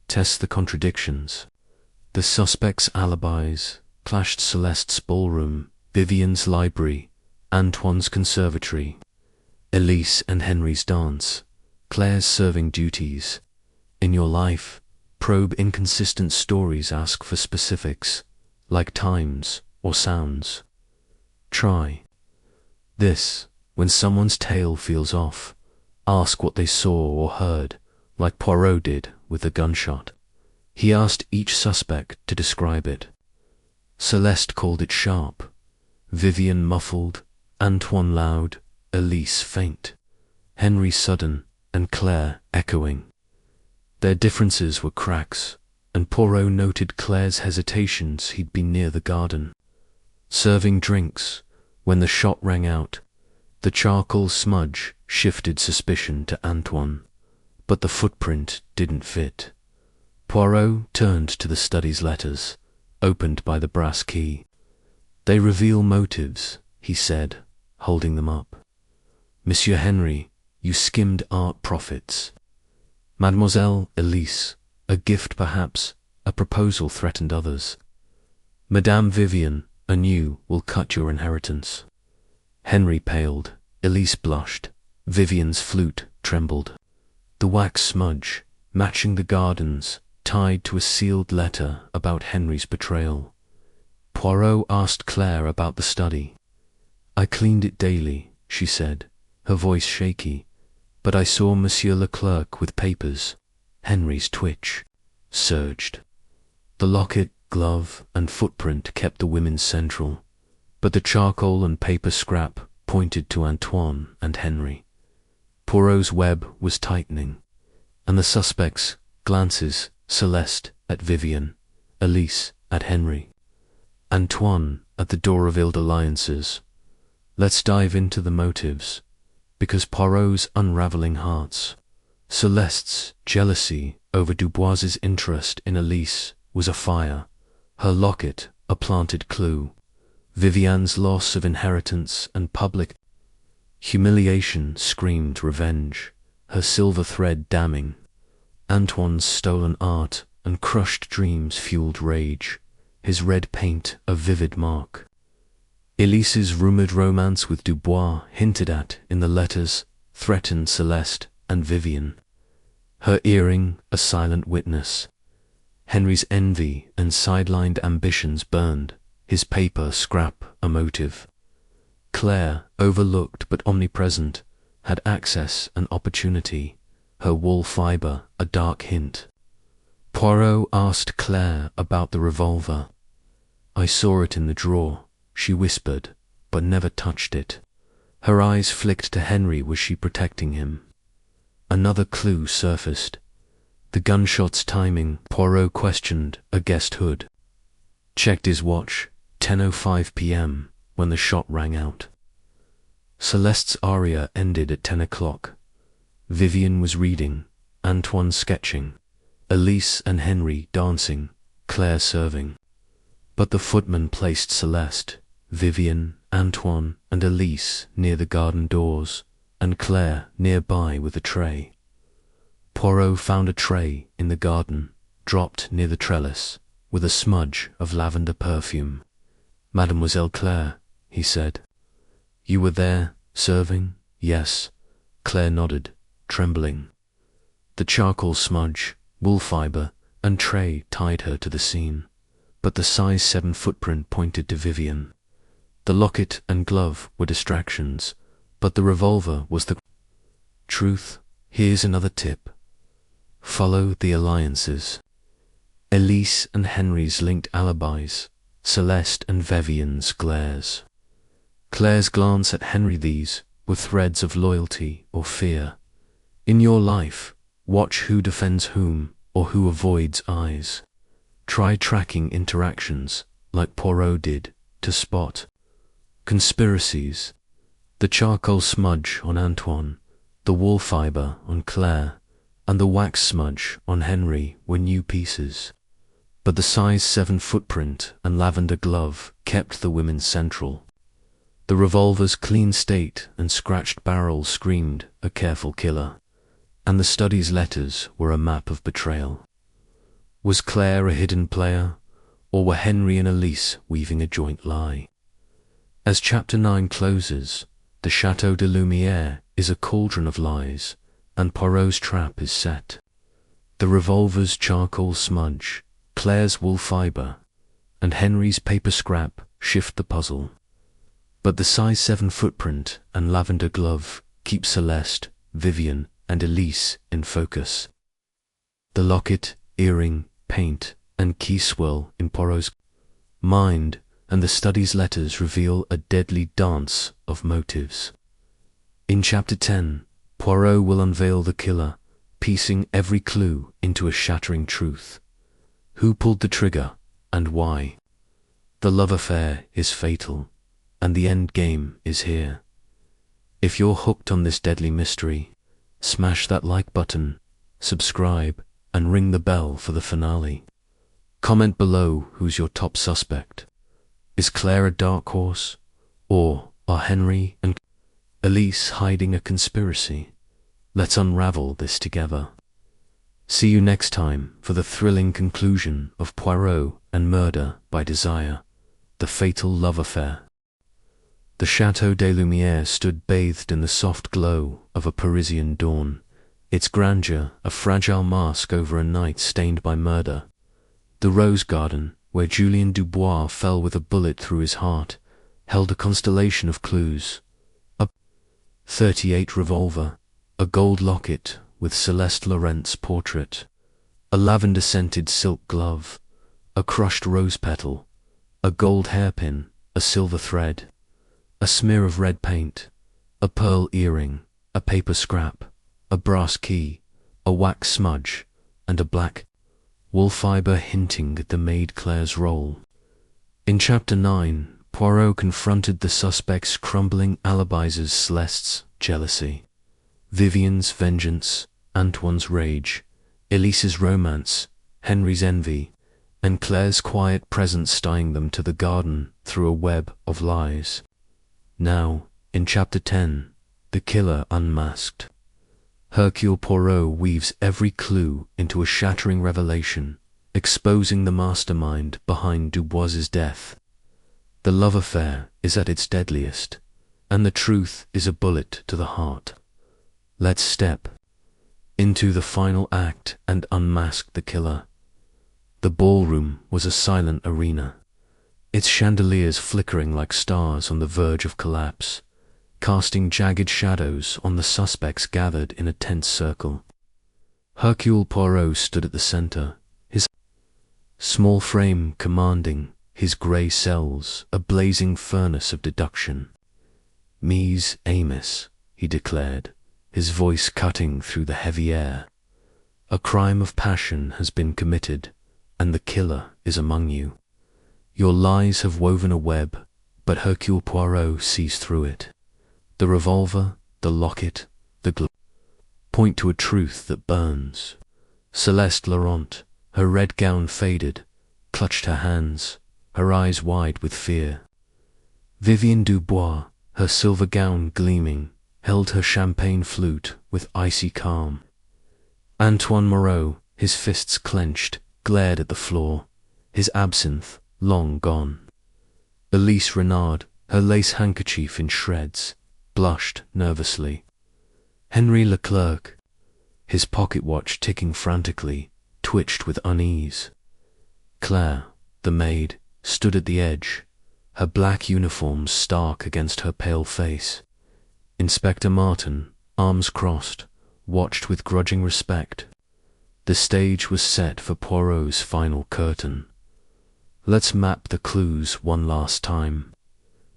Test the contradictions. The suspect's alibis clashed: Celeste's ballroom, Vivienne's library, Antoine's conservatory, Elise and Henri's dance, Claire's serving duties. In your life, probe inconsistent stories, ask for specifics, like times or sounds. Try this. When someone's tale feels off, ask what they saw or heard, like Poirot did with the gunshot. He asked each suspect to describe it. Celeste called it sharp, Vivienne muffled, Antoine loud, Elise faint, Henri sudden, and Claire echoing. Their differences were cracks, and Poirot noted Claire's hesitations. He'd been near the garden, serving drinks, when the shot rang out. The charcoal smudge shifted suspicion to Antoine, but the footprint didn't fit. Poirot turned to the study's letters, opened by the brass key. They reveal motives, he said, holding them up. Monsieur Henri, you skimmed art profits. Mademoiselle Elise, a gift perhaps, a proposal threatened others. Madame Vivienne, anew, will cut your inheritance. Henri paled, Elise blushed, Vivienne's flute trembled. The wax smudge, matching the gardens, tied to a sealed letter about Henri's betrayal. Poirot asked Claire about the study. I cleaned it daily, she said, her voice shaky, but I saw Monsieur Leclerc with papers. Henri's twitch surged. The locket, glove, and footprint kept the women's central, but the charcoal and paper scrap pointed to Antoine and Henri. Poirot's web was tightening, and the suspects' glances, Celeste at Vivienne, Elise at Henri, Antoine at the door of ill alliances. Let's dive into the motives, because Poirot's unraveling hearts. Celeste's jealousy over Dubois's interest in Elise was a fire, her locket a planted clue, Vivienne's loss of inheritance and public humiliation screamed revenge, her silver thread damning. Antoine's stolen art and crushed dreams fueled rage, his red paint a vivid mark. Elise's rumoured romance with Dubois, hinted at in the letters, threatened Celeste and Vivienne. Her earring a silent witness. Henry's envy and sidelined ambitions burned, his paper scrap a motive. Claire, overlooked but omnipresent, had access and opportunity, her wool fibre a dark hint. Poirot asked Claire about the revolver. "I saw it in the drawer," she whispered, but never touched it. Her eyes flicked to Henry. Was she protecting him? Another clue surfaced. The gunshot's timing. Poirot questioned a guest hood. Checked his watch, 10:05 p.m, when the shot rang out. Celeste's aria ended at 10 o'clock. Vivienne was reading, Antoine sketching, Elise and Henry dancing, Claire serving. But the footman placed Celeste, Vivienne, Antoine, and Elise near the garden doors, and Claire nearby with a tray. Poirot found a tray in the garden, dropped near the trellis, with a smudge of lavender perfume. "Mademoiselle Claire," he said. "You were there, serving?" "Yes." Claire nodded, trembling. The charcoal smudge, wool fibre, and tray tied her to the scene, but the size 7 footprint pointed to Vivienne. The locket and glove were distractions, but the revolver was the truth. Here's another tip. Follow the alliances. Elise and Henry's linked alibis, Celeste and Vivienne's glares. Claire's glance at Henry. These were threads of loyalty or fear. In your life, watch who defends whom or who avoids eyes. Try tracking interactions, like Poirot did, to spot conspiracies. The charcoal smudge on Antoine, the wool fibre on Claire, and the wax smudge on Henry were new pieces. But the size 7 footprint and lavender glove kept the women central. The revolver's clean state and scratched barrel screamed a careful killer, and the study's letters were a map of betrayal. Was Claire a hidden player, or were Henry and Elise weaving a joint lie? As Chapter 9 closes, the Chateau de Lumière is a cauldron of lies, and Poirot's trap is set. The revolver's charcoal smudge, Claire's wool fibre, and Henry's paper scrap shift the puzzle. But the size 7 footprint and lavender glove keep Celeste, Vivienne, and Elise in focus. The locket, earring, paint, and key swirl in Poirot's mind, and the study's letters reveal a deadly dance of motives. In Chapter 10, Poirot will unveil the killer, piecing every clue into a shattering truth. Who pulled the trigger, and why? The love affair is fatal, and the end game is here. If you're hooked on this deadly mystery, smash that like button, subscribe, and ring the bell for the finale. Comment below who's your top suspect. Is Claire a dark horse, or are Henry and Elise hiding a conspiracy? Let's unravel this together. See you next time for the thrilling conclusion of Poirot and Murder by Desire, the fatal love affair. The Chateau de Lumière stood bathed in the soft glow of a Parisian dawn, its grandeur a fragile mask over a night stained by murder. The rose garden, where Julien Dubois fell with a bullet through his heart, held a constellation of clues. A .38 revolver, a gold locket with Celeste Laurent's portrait, a lavender-scented silk glove, a crushed rose petal, a gold hairpin, a silver thread, a smear of red paint, a pearl earring, a paper scrap, a brass key, a wax smudge, and a black wool fibre hinting at the maid Claire's role. In Chapter 9, Poirot confronted the suspect's crumbling alibis: Celeste's jealousy, Vivienne's vengeance, Antoine's rage, Elise's romance, Henry's envy, and Claire's quiet presence tying them to the garden through a web of lies. Now, in Chapter 10, the killer unmasked. Hercule Poirot weaves every clue into a shattering revelation, exposing the mastermind behind Dubois's death. The love affair is at its deadliest, and the truth is a bullet to the heart. Let's step into the final act and unmask the killer. The ballroom was a silent arena, its chandeliers flickering like stars on the verge of collapse, casting jagged shadows on the suspects gathered in a tense circle. Hercule Poirot stood at the center, his small frame commanding, his grey cells a blazing furnace of deduction. "Mise Amos," he declared, his voice cutting through the heavy air. "A crime of passion has been committed, and the killer is among you. Your lies have woven a web, but Hercule Poirot sees through it. The revolver, the locket, the glove point to a truth that burns." Celeste Laurent, her red gown faded, clutched her hands, her eyes wide with fear. Vivienne Dubois, her silver gown gleaming, held her champagne flute with icy calm. Antoine Moreau, his fists clenched, glared at the floor, his absinthe long gone. Elise Renard, her lace handkerchief in shreds, blushed nervously. Henri Leclerc, his pocket watch ticking frantically, twitched with unease. Claire, the maid, stood at the edge, her black uniform stark against her pale face. Inspector Martin, arms crossed, watched with grudging respect. The stage was set for Poirot's final curtain. Let's map the clues one last time,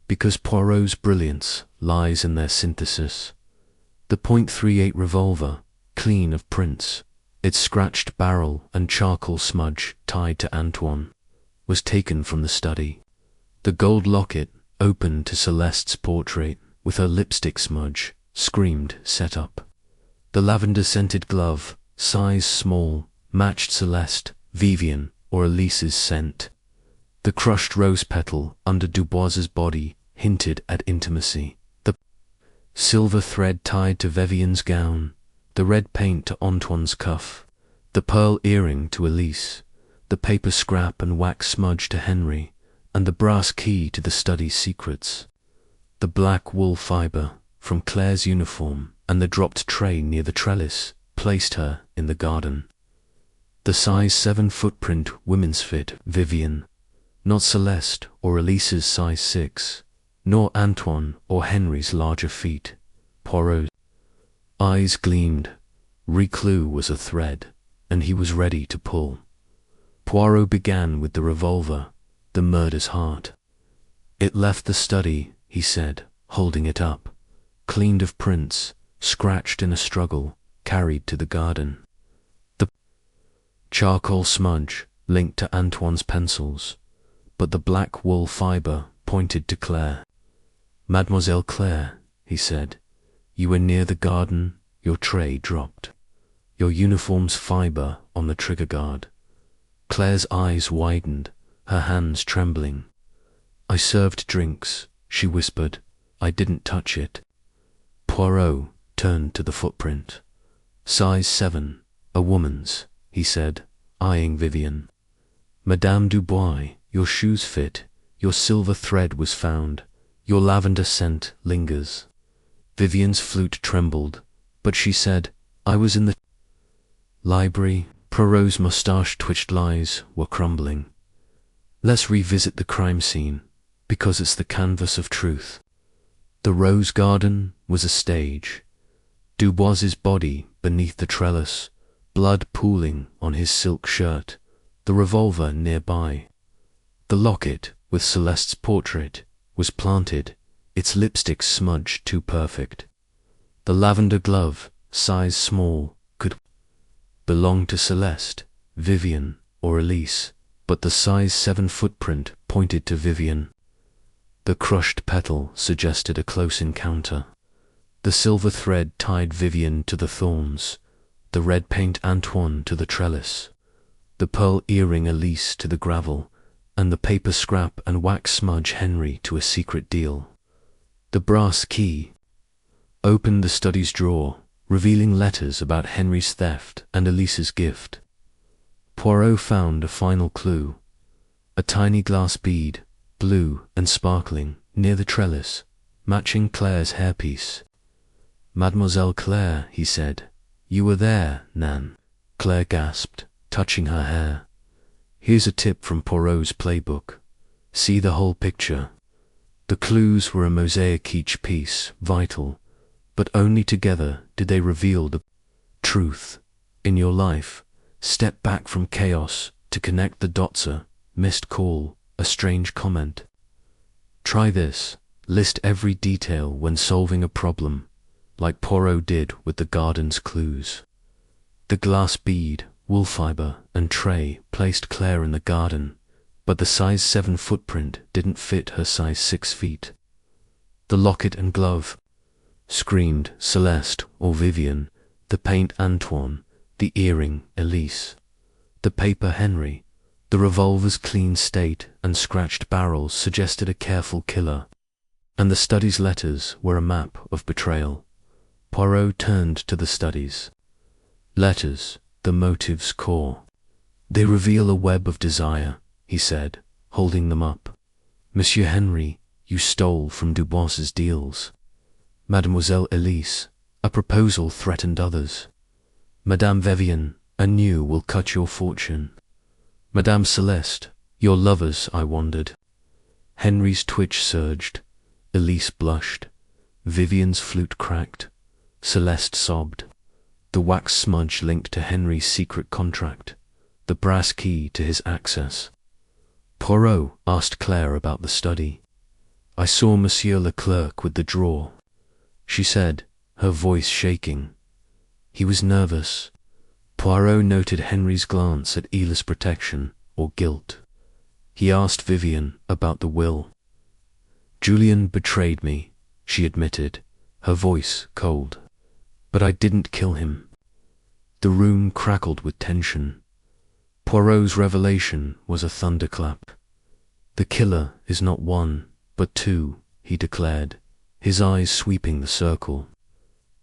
because Poirot's brilliance lies in their synthesis. The .38 revolver, clean of prints, its scratched barrel and charcoal smudge tied to Antoine, was taken from the study. The gold locket, open to Celeste's portrait with her lipstick smudge, screamed set up. The lavender-scented glove, size small, matched Celeste, Vivienne, or Elise's scent. The crushed rose petal under Dubois's body hinted at intimacy. The silver thread tied to Vivienne's gown, the red paint to Antoine's cuff, the pearl earring to Elise, the paper scrap and wax smudge to Henry, and the brass key to the study's secrets. The black wool fibre from Claire's uniform and the dropped tray near the trellis placed her in the garden. The size 7 footprint women's fit Vivienne, not Celeste or Elise's size 6, nor Antoine or Henry's larger feet. Poirot's eyes gleamed. Reclus was a thread, and he was ready to pull. Poirot began with the revolver, the murder's heart. "It left the study," he said, holding it up, "cleaned of prints, scratched in a struggle, carried to the garden. The charcoal smudge linked to Antoine's pencils, but the black wool fibre pointed to Claire. Mademoiselle Claire," he said, "you were near the garden, your tray dropped. Your uniform's fibre on the trigger guard." Claire's eyes widened, her hands trembling. "I served drinks," she whispered. "I didn't touch it." Poirot turned to the footprint. "Size 7, a woman's," he said, eyeing Vivienne. "Madame Dubois, your shoes fit, your silver thread was found, your lavender scent lingers." Vivienne's flute trembled, but she said, "I was in the library." Poirot's moustache twitched lies were crumbling. "Let's revisit the crime scene, because it's the canvas of truth." The rose garden was a stage. Dubois's body beneath the trellis, blood pooling on his silk shirt, the revolver nearby. The locket, with Celeste's portrait, was planted, its lipstick smudged too perfect. The lavender glove, size small, could belong to Celeste, Vivienne, or Elise, but the size 7 footprint pointed to Vivienne. The crushed petal suggested a close encounter. The silver thread tied Vivienne to the thorns, the red paint Antoine to the trellis, the pearl earring Elise to the gravel, and the paper scrap and wax smudge Henry to a secret deal. The brass key opened the study's drawer, revealing letters about Henry's theft and Elise's gift. Poirot found a final clue, a tiny glass bead, blue and sparkling, near the trellis, matching Claire's hairpiece. "Mademoiselle Claire," he said. "You were there, Nan." Claire gasped, touching her hair. Here's a tip from Poirot's playbook. See the whole picture. The clues were a mosaic each piece, vital, but only together did they reveal the truth. In your life, step back from chaos to connect the dots. A missed call, a strange comment. Try this. List every detail when solving a problem, like Poirot did with the garden's clues. The glass bead, wool fibre, and tray placed Claire in the garden, but the size 7 footprint didn't fit her size 6 feet. The locket and glove screamed Celeste or Vivienne, the paint Antoine, the earring Elise, the paper Henri. The revolver's clean state and scratched barrels suggested a careful killer, and the study's letters were a map of betrayal. Poirot turned to the studies. Letters, the motive's core. They reveal a web of desire, he said, holding them up. Monsieur Henri, you stole from Dubois's deals. Mademoiselle Elise, a proposal threatened others. Madame Vivienne, a new will cut your fortune. Madame Celeste, your lovers, I wondered. Henri's twitch surged. Elise blushed. Vivienne's flute cracked. Celeste sobbed. The wax smudge linked to Henri's secret contract, the brass key to his access. Poirot asked Claire about the study. I saw Monsieur Leclerc with the drawer, she said, her voice shaking. He was nervous. Poirot noted Henri's glance at Elise's protection or guilt. He asked Vivienne about the will. Julien betrayed me, she admitted, her voice cold. But I didn't kill him. The room crackled with tension. Poirot's revelation was a thunderclap. The killer is not one, but two, he declared, his eyes sweeping the circle.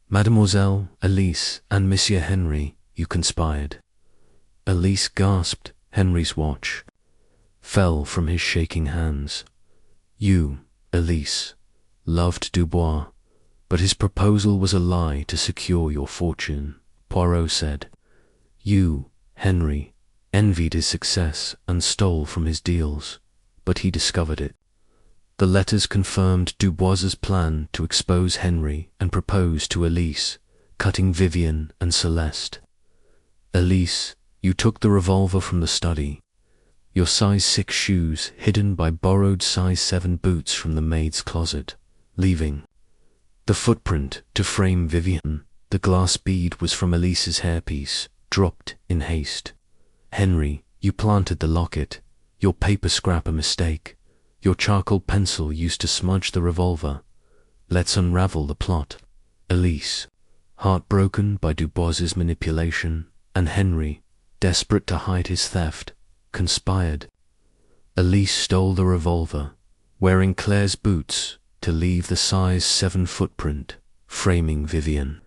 Mademoiselle, Elise, and Monsieur Henri, you conspired. Elise gasped. Henri's watch fell from his shaking hands. You, Elise, loved Dubois, but his proposal was a lie to secure your fortune, Poirot said. You, Henri, envied his success and stole from his deals, but he discovered it. The letters confirmed Dubois's plan to expose Henri and propose to Elise, cutting Vivienne and Celeste. Elise, you took the revolver from the study. Your size 6 shoes hidden by borrowed size 7 boots from the maid's closet, leaving the footprint to frame Vivienne. The glass bead was from Elise's hairpiece, dropped in haste. Henri, you planted the locket. Your paper scrap a mistake. Your charcoal pencil used to smudge the revolver. Let's unravel the plot. Elise, heartbroken by Dubois's manipulation, and Henri, desperate to hide his theft, conspired. Elise stole the revolver, wearing Claire's boots to leave the size 7 footprint, framing Vivienne.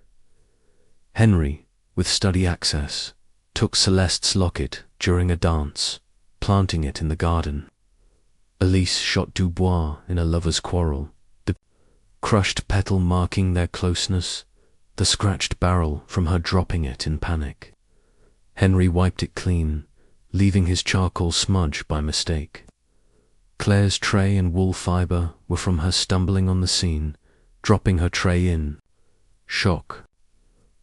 Henri, with study access, took Celeste's locket during a dance, planting it in the garden. Elise shot Dubois in a lover's quarrel, the crushed petal marking their closeness, the scratched barrel from her dropping it in panic. Henri wiped it clean, leaving his charcoal smudge by mistake. Claire's tray and wool fibre were from her stumbling on the scene, dropping her tray in shock.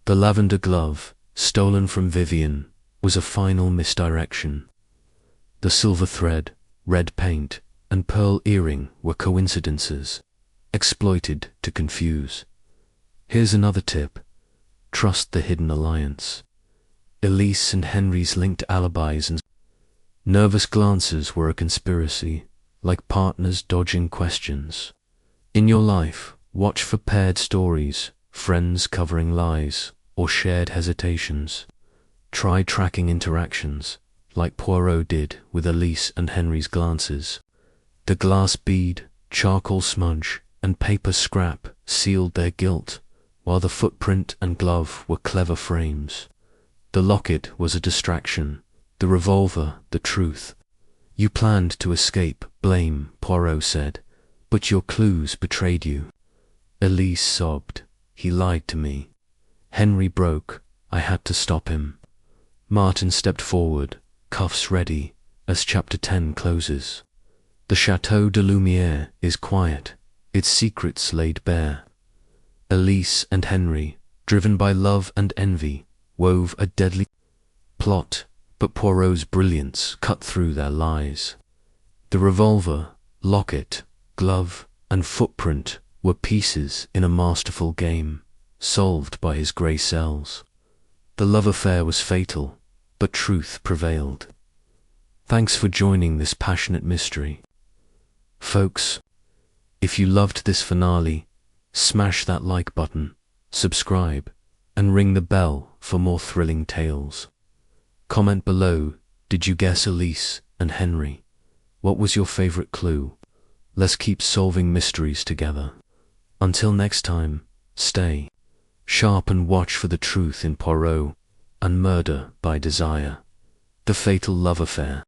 The lavender glove, stolen from Vivienne, was a final misdirection. The silver thread, red paint, and pearl earring were coincidences, exploited to confuse. Here's another tip. Trust the hidden alliance. Elise and Henri's linked alibis and nervous glances were a conspiracy, like partners dodging questions. In your life, watch for paired stories, friends covering lies, or shared hesitations. Try tracking interactions, like Poirot did with Elise and Henri's glances. The glass bead, charcoal smudge, and paper scrap sealed their guilt, while the footprint and glove were clever frames. The locket was a distraction, the revolver the truth. You planned to escape blame, Poirot said, but your clues betrayed you. Elise sobbed. He lied to me. Henri broke. I had to stop him. Martin stepped forward, cuffs ready, as Chapter 10 closes. The Chateau de Lumière is quiet, its secrets laid bare. Elise and Henri, driven by love and envy, wove a deadly plot, but Poirot's brilliance cut through their lies. The revolver, locket, glove, and footprint were pieces in a masterful game, solved by his grey cells. The love affair was fatal, but truth prevailed. Thanks for joining this passionate mystery. Folks, if you loved this finale, smash that like button, subscribe, and ring the bell for more thrilling tales. Comment below, did you guess Elise and Henri? What was your favorite clue? Let's keep solving mysteries together. Until next time, stay sharp and watch for the truth in Poirot and Murder by Desire, the fatal love affair.